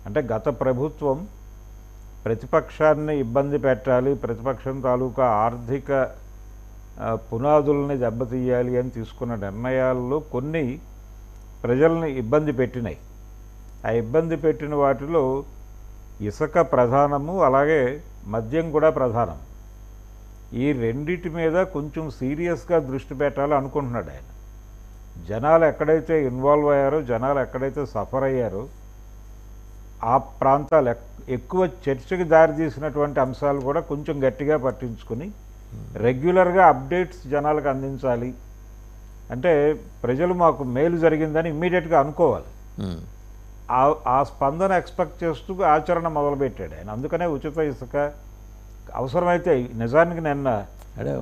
అంటే గత ప్రభుత్వం ప్రతిపక్షాన్ని ఇబ్బంది పెట్టాలి, ప్రతిపక్షం తాలూకా ఆర్థిక పునాదుల్ని దెబ్బతీయాలి అని తీసుకున్న నిర్ణయాల్లో కొన్ని ప్రజల్ని ఇబ్బంది పెట్టినాయి. ఆ ఇబ్బంది పెట్టిన వాటిలో ఇసుక ప్రధానము, అలాగే మద్యం కూడా ప్రధానం. ఈ రెండిటి మీద కొంచెం సీరియస్గా దృష్టి పెట్టాలి అనుకుంటున్నాడు ఆయన. జనాలు ఎక్కడైతే ఇన్వాల్వ్ అయ్యారో, జనాలు ఎక్కడైతే సఫర్ అయ్యారో ఆ ప్రాంతాలు ఎక్కువ చర్చకి దారితీసినటువంటి అంశాలు కూడా కొంచెం గట్టిగా పట్టించుకుని రెగ్యులర్గా అప్డేట్స్ జనాలకు అందించాలి. అంటే ప్రజలు మాకు మేలు జరిగిందని ఇమ్మీడియట్గా అనుకోవాలి. ఆ స్పందన ఎక్స్పెక్ట్ చేస్తూ ఆచరణ మొదలుపెట్టాడు ఆయన. అందుకనే ఉచిత ఇసుక అవసరమైతే నిజానికి నిన్న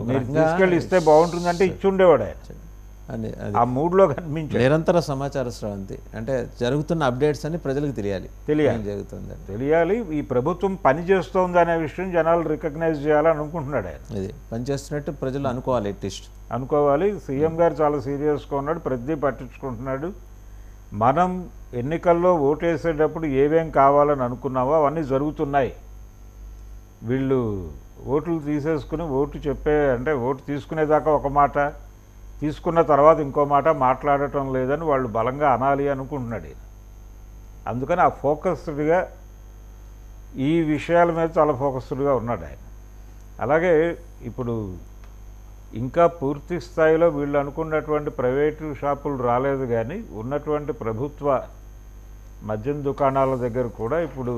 మీరు తీసుకెళ్ళి ఇస్తే బాగుంటుందంటే ఇచ్చి ఉండేవాడు ఆయన. ఆ మూడ్లో కనిపించాడు. నిరంతర సమాచార స్రవంతి అంటే జరుగుతున్న అప్డేట్స్ అని ప్రజలకు తెలియాలి జరుగుతుంది తెలియాలి. ఈ ప్రభుత్వం పని చేస్తోంది అనే విషయం జనాలు రికగ్నైజ్ చేయాలని అనుకుంటున్నాడు ఆయన. ఇది పని చేస్తున్నట్టు ప్రజలు అనుకోవాలి, అట్లీస్ట్ అనుకోవాలి. సీఎం గారు చాలా సీరియస్గా ఉన్నాడు, ప్రతి పట్టించుకుంటున్నాడు. మనం ఎన్నికల్లో ఓటేసేటప్పుడు ఏమేం కావాలని అనుకున్నామో అవన్నీ జరుగుతున్నాయి. వీళ్ళు ఓట్లు తీసేసుకుని ఓటు తీసుకునేదాకా ఒక మాట, తీసుకున్న తర్వాత ఇంకో మాట మాట్లాడటం లేదని వాళ్ళు బలంగా అనాలి అనుకుంటున్నాడు ఈయన. అందుకని ఆ ఫోకస్డ్గా ఈ విషయాల మీద చాలా ఫోకస్డ్గా ఉన్నాడు ఆయన. అలాగే ఇప్పుడు ఇంకా పూర్తి స్థాయిలో వీళ్ళు అనుకున్నటువంటి ప్రైవేటు షాపులు రాలేదు, కానీ ఉన్నటువంటి ప్రభుత్వ మద్యం దుకాణాల దగ్గర కూడా ఇప్పుడు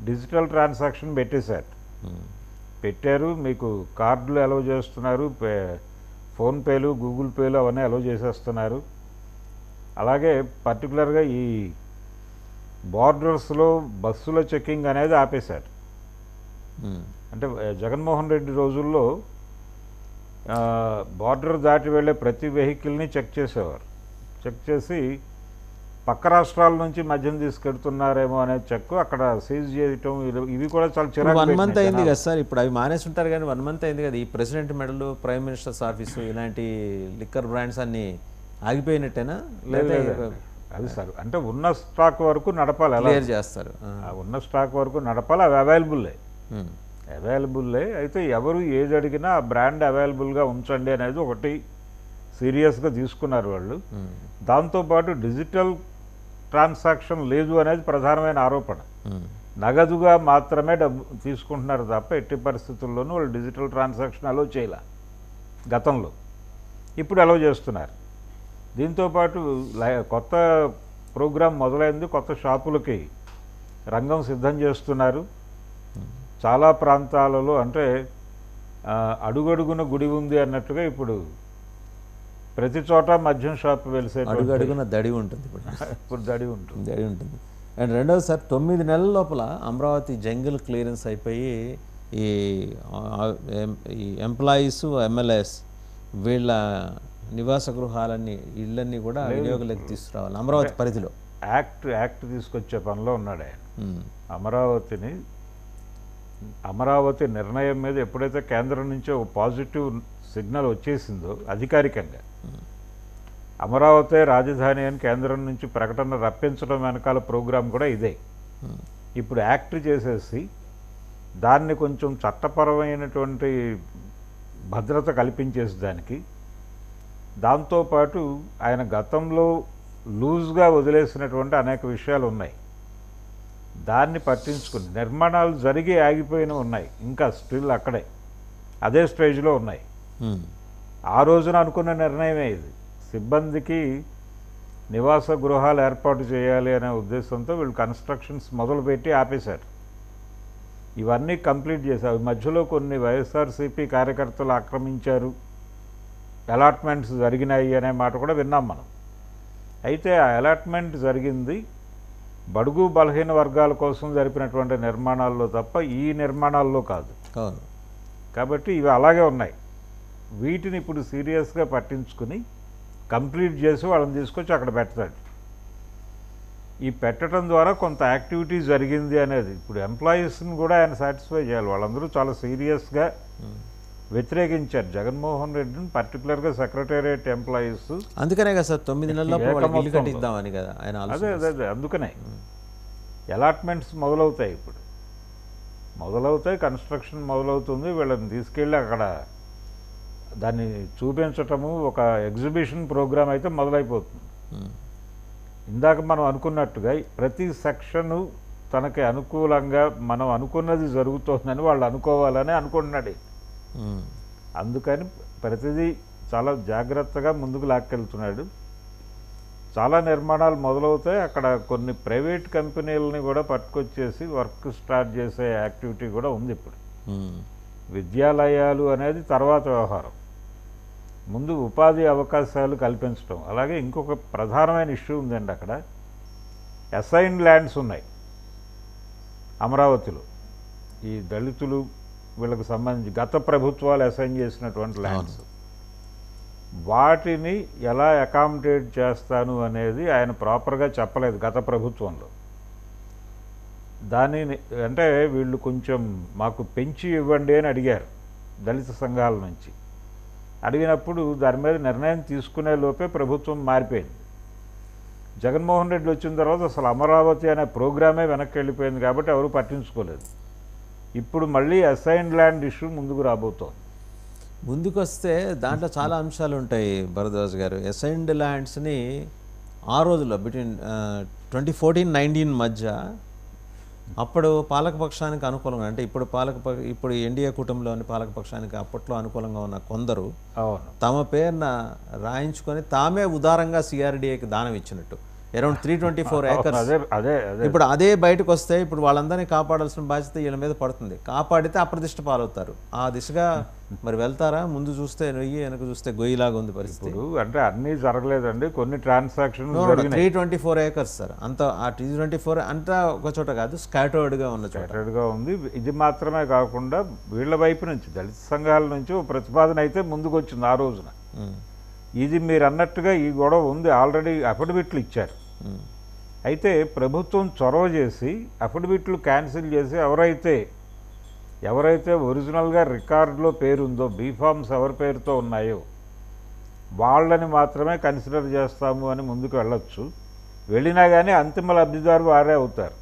డిజిటల్ ట్రాన్సాక్షన్ పెట్టారు. మీకు కార్డులు అలౌ చేస్తున్నారు, ఫోన్పేలు, గూగుల్ పేలు అవన్నీ అలౌ చేసేస్తున్నారు. అలాగే పర్టికులర్గా ఈ బార్డర్స్లో బస్సుల చెక్కింగ్ అనేది ఆపేశారు. అంటే జగన్మోహన్ రెడ్డి రోజుల్లో బార్డర్ దాటి వెళ్ళే ప్రతి వెహికల్ని చెక్ చేసేవారు. చెక్ చేసి పక్క రాష్ట్రాల నుంచి మద్యం తీసుకెడుతున్నారేమో అనే చెక్ అక్కడ సీజ్ చేయటం, ఇవి కూడా చాలా చిరాకు. 1 month అయింది కదా సార్, ఇప్పుడు అవి మానేసి ఉంటారు కానీ 1 month అయింది కదా. ఈ president medal, prime ministers office ఇలాంటి లిక్కర్ బ్రాండ్స్ అన్నీ ఆగిపోయినట్టేనా లేదా? అది సార్ అంటే ఉన్న స్టాక్ వరకు నడపాలి, క్లియర్ చేస్తారు. ఉన్న స్టాక్ వరకు నడపాలి. అవి అవైలబుల్లే. అయితే ఎవరు ఏది అడిగినా ఆ బ్రాండ్ అవైలబుల్గా ఉంచండి అనేది ఒకటి సీరియస్గా తీసుకున్నారు వాళ్ళు. దాంతోపాటు డిజిటల్ ట్రాన్సాక్షన్ లేదు అనేది ప్రధానమైన ఆరోపణ. నగదుగా మాత్రమే డబ్బు తీసుకుంటున్నారు తప్ప ఎట్టి పరిస్థితుల్లోనూ వాళ్ళు డిజిటల్ ట్రాన్సాక్షన్ అలో చేయాల గతంలో. ఇప్పుడు అలో చేస్తున్నారు. దీంతోపాటు కొత్త ప్రోగ్రాం మొదలైంది. కొత్త షాపులకి రంగం సిద్ధం చేస్తున్నారు. చాలా ప్రాంతాలలో అంటే అడుగడుగున గుడి ఉంది అన్నట్టుగా ఇప్పుడు ప్రతి చోట మద్యం షాప్ వెలిసే అడుగడుగున దడి ఉంటుంది. ఇప్పుడు దడి ఉంటుంది. అండ్ రెండవది సార్, 9 నెలల లోపల అమరావతి జంగిల్ క్లియరెన్స్ అయిపోయి ఈ ఎంప్లాయీస్, ఎమ్మెల్యేస్ వీళ్ళ నివాస గృహాలన్నీ, ఇళ్ళన్నీ కూడా వినియోగంలోకి తీసుకురావాలి అమరావతి పరిధిలో. యాక్ట్ తీసుకొచ్చే పనిలో ఉన్నాడు ఆయన. అమరావతి నిర్ణయం మీద ఎప్పుడైతే కేంద్రం నుంచి ఒక పాజిటివ్ సిగ్నల్ వచ్చేసిందో అధికారికంగా, అమరావతి రాజధాని అని కేంద్రం నుంచి ప్రకటన రప్పించడం వెనకాల ప్రోగ్రాం కూడా ఇదే. ఇప్పుడు యాక్ట్ చేసేసి దాన్ని కొంచెం చట్టపరమైనటువంటి భద్రత కల్పించేసి దాంతోపాటు ఆయన గతంలో లూజ్గా వదిలేసినటువంటి అనేక విషయాలు ఉన్నాయి. దాన్ని పట్టించుకుని నిర్మాణాలు జరిగి ఆగిపోయినవి ఉన్నాయి, ఇంకా స్టిల్ అక్కడే అదే స్టేజ్లో ఉన్నాయి. ఆ రోజున అనుకున్న నిర్ణయమే ఇది. సిబ్బందికి నివాస గృహాలు ఏర్పాటు చేయాలి అనే ఉద్దేశంతో వీళ్ళు కన్స్ట్రక్షన్స్ మొదలుపెట్టి ఆపేశారు. ఇవన్నీ కంప్లీట్ చేశారు. మధ్యలో కొన్ని వైఎస్ఆర్సీపీ కార్యకర్తలు ఆక్రమించారు, అలాట్మెంట్స్ జరిగినాయి అనే మాట కూడా విన్నాం మనం. అయితే ఆ అలాట్మెంట్ జరిగింది బడుగు బలహీన వర్గాల కోసం జరిపినటువంటి నిర్మాణాల్లో తప్ప ఈ నిర్మాణాల్లో కాదు. కాబట్టి ఇవి అలాగే ఉన్నాయి. వీటిని ఇప్పుడు సీరియస్గా పట్టించుకుని కంప్లీట్ చేసి వాళ్ళని తీసుకొచ్చి అక్కడ పెడతాడు. ఈ పెట్టడం ద్వారా కొంత యాక్టివిటీ జరిగింది అనేది ఇప్పుడు ఎంప్లాయీస్ని కూడా ఆయన సాటిస్ఫై చేయాలి. వాళ్ళందరూ చాలా సీరియస్గా వ్యతిరేకించారు జగన్మోహన్ రెడ్డిని, పర్టికులర్గా సెక్రటేరియట్ ఎంప్లాయీస్. అందుకనే కదా సార్ 9 నెలల్లో కట్టిద్దామని కదా ఆయన. అదే అందుకనే అలాట్మెంట్స్ మొదలవుతాయి. ఇప్పుడు కన్స్ట్రక్షన్ మొదలవుతుంది. వీళ్ళని తీసుకెళ్ళి అక్కడ దాన్ని చూపించటము, ఒక ఎగ్జిబిషన్ ప్రోగ్రామ్ అయితే మొదలైపోతుంది. ఇందాక మనం అనుకున్నట్టుగా ప్రతి సెక్షను తనకి అనుకూలంగా మనం అనుకున్నది జరుగుతోందని వాళ్ళు అనుకోవాలని అనుకుంటున్నాడు. అందుకని ప్రతిదీ చాలా జాగ్రత్తగా ముందుకు లాక్కెళ్తున్నాడు. చాలా నిర్మాణాలు మొదలవుతాయి. అక్కడ కొన్ని ప్రైవేట్ కంపెనీలని కూడా పట్టుకొచ్చేసి వర్క్ స్టార్ట్ చేసే యాక్టివిటీ కూడా ఉంది ఇప్పుడు. విద్యాలయాలు అనేది తర్వాత వ్యవహారం. ముందు ఉపాధి అవకాశాలు కల్పించడం. అలాగే ఇంకొక ప్రధానమైన ఇష్యూ ఉందండి అక్కడ. అసైన్ ల్యాండ్స్ ఉన్నాయి అమరావతిలో. ఈ దళితులు వీళ్ళకి సంబంధించి గత ప్రభుత్వాలు అసైన్ చేసినటువంటి ల్యాండ్స్, వాటిని ఎలా అకామిడేట్ చేస్తాను అనేది ఆయన ప్రాపర్గా చెప్పలేదు గత ప్రభుత్వంలో. దానిని అంటే వీళ్ళు కొంచెం మాకు పెంచి ఇవ్వండి అని అడిగారు దళిత సంఘాల నుంచి. అడిగినప్పుడు దాని మీద నిర్ణయం తీసుకునే లోపే ప్రభుత్వం మారిపోయింది. జగన్మోహన్ రెడ్డి వచ్చిన తర్వాత అసలు అమరావతి అనే ప్రోగ్రామే వెనక్కి వెళ్ళిపోయింది కాబట్టి ఎవరు పట్టించుకోలేదు. ఇప్పుడు మళ్ళీ అసైన్డ్ ల్యాండ్ ఇష్యూ ముందుకు రాబోతోంది. ముందుకు వస్తే దాంట్లో చాలా అంశాలు ఉంటాయి భరద్వాజ్ గారు. అసైన్డ్ ల్యాండ్స్ని ఆ రోజుల్లో బిట్వీన్ 2014-19 మధ్య అప్పుడు పాలకపక్షానికి అనుకూలంగా, అంటే ఇప్పుడు ఎన్డీఏ కూటమిలోని పాలకపక్షానికి అప్పట్లో అనుకూలంగా ఉన్న కొందరు తమ పేరున రాయించుకొని తామే ఉదారంగా సిఆర్డీఏకి దానం ఇచ్చినట్టు అరౌండ్ 324 acres. ఇప్పుడు అదే బయటకు వస్తే ఇప్పుడు వాళ్ళందరినీ కాపాడాల్సిన బాధ్యత వీళ్ళ మీద పడుతుంది. కాపాడితే అప్రదిష్ట పాలవుతారు. ఆ దిశగా మరి వెళ్తారా? ముందు చూస్తే నొయ్యి, వెనక చూస్తే గొయ్యిలాగా ఉంది పరిస్థితి. అంటే అన్నీ జరగలేదండి, కొన్ని ట్రాన్సాక్షన్ 324 acres సార్. అంత ఆ 324 అంతా ఒక చోట కాదు, స్కాటర్డ్గా ఉన్న స్కాటర్డ్గా ఉంది. ఇది మాత్రమే కాకుండా వీళ్ళ వైపు నుంచి దళిత సంఘాల నుంచి ప్రతిపాదన అయితే ముందుకు వచ్చింది ఆ రోజున. ఇది మీరు అన్నట్టుగా ఈ గొడవ ఉంది, ఆల్రెడీ అఫిడవిట్లు ఇచ్చారు. అయితే ప్రభుత్వం చొరవ చేసి అఫిడవిట్లు క్యాన్సిల్ చేసి ఎవరైతే ఒరిజినల్గా రికార్డులో పేరుందో, బీఫామ్స్ ఎవరి పేరుతో ఉన్నాయో వాళ్ళని మాత్రమే కన్సిడర్ చేస్తాము అని ముందుకు వెళ్ళొచ్చు. వెళ్ళినా కానీ అంతిమ లబ్ధిదారు వారే అవుతారు.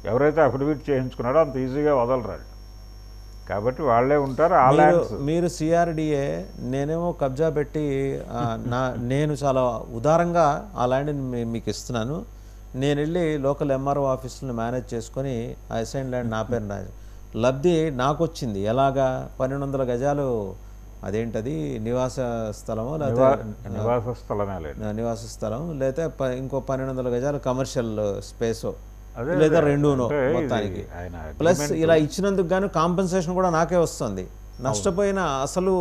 ఎవరైతే అఫిడవిట్ చేయించుకున్నాడో అంత ఈజీగా వదలరాడు కాబట్టి వాళ్ళే ఉంటారు. మీరు సిఆర్డీఏ నేనేమో కబ్జా పెట్టి నేను చాలా ఉదారంగా ఆ ల్యాండ్ని మీకు ఇస్తున్నాను, నేను వెళ్ళి లోకల్ ఎంఆర్ఓ ఆఫీసులను మేనేజ్ చేసుకొని ఆ అసైన్ ల్యాండ్ నా పేరు లబ్ధి నాకు వచ్చింది. ఎలాగా 1200 గజాలు అదేంటది నివాస స్థలమో లేకపోతే నివాస స్థలం లేకపోతే ఇంకో 1200 గజాలు కమర్షియల్ స్పేసో లేదా రెండునో మొత్తానికి. ప్లస్ ఇలా ఇచ్చినందుకు గాను కాంపెన్సేషన్ కూడా నాకే వస్తుంది. నష్టపోయిన అసలు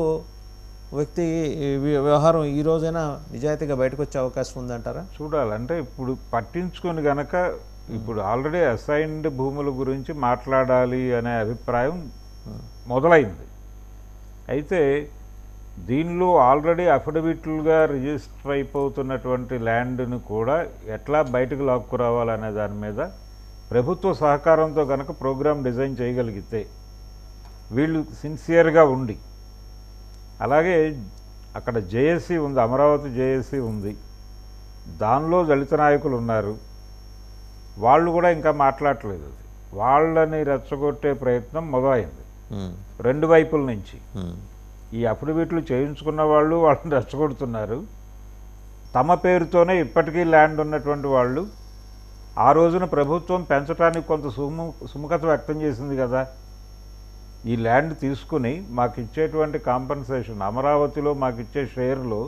వ్యక్తి వ్యవహారం ఈ రోజైనా నిజాయితీగా బయటకు వచ్చే అవకాశం ఉందంటారా? చూడాలంటే ఇప్పుడు పట్టించుకొని గనక ఇప్పుడు ఆల్రెడీ అసైన్డ్ భూముల గురించి మాట్లాడాలి అనే అభిప్రాయం మొదలైంది. అయితే దీనిలో ఆల్రెడీ అఫిడవిట్లుగా రిజిస్టర్ అయిపోతున్నటువంటి ల్యాండ్ను కూడా ఎట్లా బయటకు లాక్కురావాలనే దాని మీద ప్రభుత్వ సహకారంతో కనుక ప్రోగ్రామ్ డిజైన్ చేయగలిగితే వీళ్ళు సిన్సియర్గా ఉండి, అలాగే అక్కడ జేఏసీ ఉంది, అమరావతి జేఏసీ ఉంది, దానిలో దళిత నాయకులు ఉన్నారు, వాళ్ళు కూడా ఇంకా మాట్లాడట్లేదు. అది వాళ్ళని రెచ్చగొట్టే ప్రయత్నం మొదలైంది రెండు వైపుల నుంచి. ఈ అఫిడవిట్లు చేయించుకున్న వాళ్ళు వాళ్ళని రెచ్చగొడుతున్నారు. తమ పేరుతోనే ఇప్పటికీ ల్యాండ్ ఉన్నటువంటి వాళ్ళు ఆ రోజున ప్రభుత్వం పెంచడానికి కొంత సుముఖత వ్యక్తం చేసింది కదా. ఈ ల్యాండ్ తీసుకుని మాకు ఇచ్చేటువంటి కాంపెన్సేషన్, అమరావతిలో మాకు ఇచ్చే షేర్లు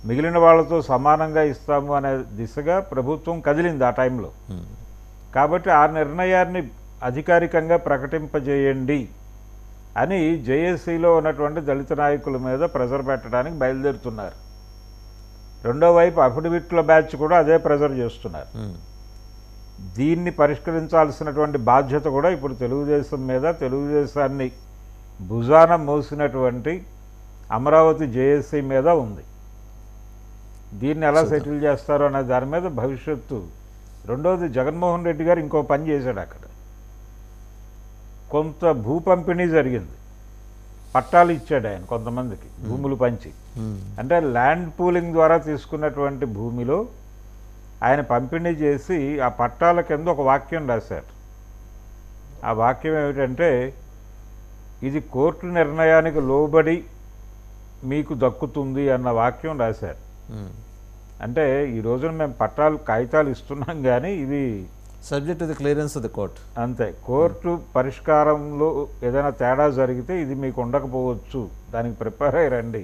మిగిలిన వాళ్ళతో సమానంగా ఇస్తాము అనే దిశగా ప్రభుత్వం కదిలింది ఆ టైంలో. కాబట్టి ఆ నిర్ణయాన్ని అధికారికంగా ప్రకటింపజేయండి అని జేఏసీలో ఉన్నటువంటి దళిత నాయకుల మీద ప్రెజర్ పెట్టడానికి బయలుదేరుతున్నారు. రెండో వైపు అఫిడవిట్ల బ్యాచ్ కూడా అదే ప్రెజర్ చేస్తున్నారు. దీన్ని పరిష్కరించాల్సినటువంటి బాధ్యత కూడా ఇప్పుడు తెలుగుదేశం మీద, తెలుగుదేశాన్ని భుజాన మోసినటువంటి అమరావతి జేఏసీ మీద ఉంది. దీన్ని ఎలా సెటిల్ చేస్తారో అనే దాని మీద భవిష్యత్తు. రెండోది, జగన్మోహన్ రెడ్డి గారు ఇంకో పని చేశాడు. అక్కడ కొంత భూ పంపిణీ జరిగింది, పట్టాలు ఇచ్చాడు ఆయన కొంతమందికి, భూములు పంచి. అంటే ల్యాండ్ పూలింగ్ ద్వారా తీసుకున్నటువంటి భూమిలో ఆయన పంపిణీ చేసి ఆ పట్టాల కింద ఒక వాక్యం రాశారు. ఆ వాక్యం ఏమిటంటే, ఇది కోర్టు నిర్ణయానికి లోబడి మీకు దక్కుతుంది అన్న వాక్యం రాశారు. అంటే ఈ రోజున మేము పట్టాలు కాగితాలు ఇస్తున్నాం కానీ ఇవి subject to the clearance of the court. అంతే. కోర్టు పరిష్కారంలో ఏదైనా తేడా జరిగితే ఇది మీకు ఉండకపోవచ్చు, దానికి ప్రిపేర్ అయ్యి రండి.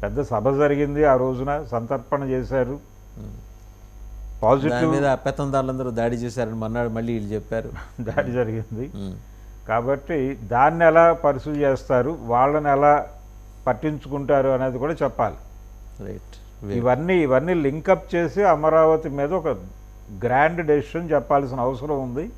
పెద్ద సభ జరిగింది ఆ రోజున, సంతర్పణ చేశారు. దాని పాజిటివ్ మీద పెత్తందారులందరూ దాడి చేశారని మన్నాడు మళ్ళీ వీళ్ళు చెప్పారు. దాడి జరిగింది. కాబట్టి దాన్ని ఎలా పర్సూ చేస్తారు, వాళ్ళని ఎలా పట్టించుకుంటారు అనేది కూడా చెప్పాలి. రైట్. ఇవన్నీ లింకప్ చేసి అమరావతి మీద ఒక గ్రాండ్ డెసిషన్ చెప్పాల్సిన అవసరం ఉంది.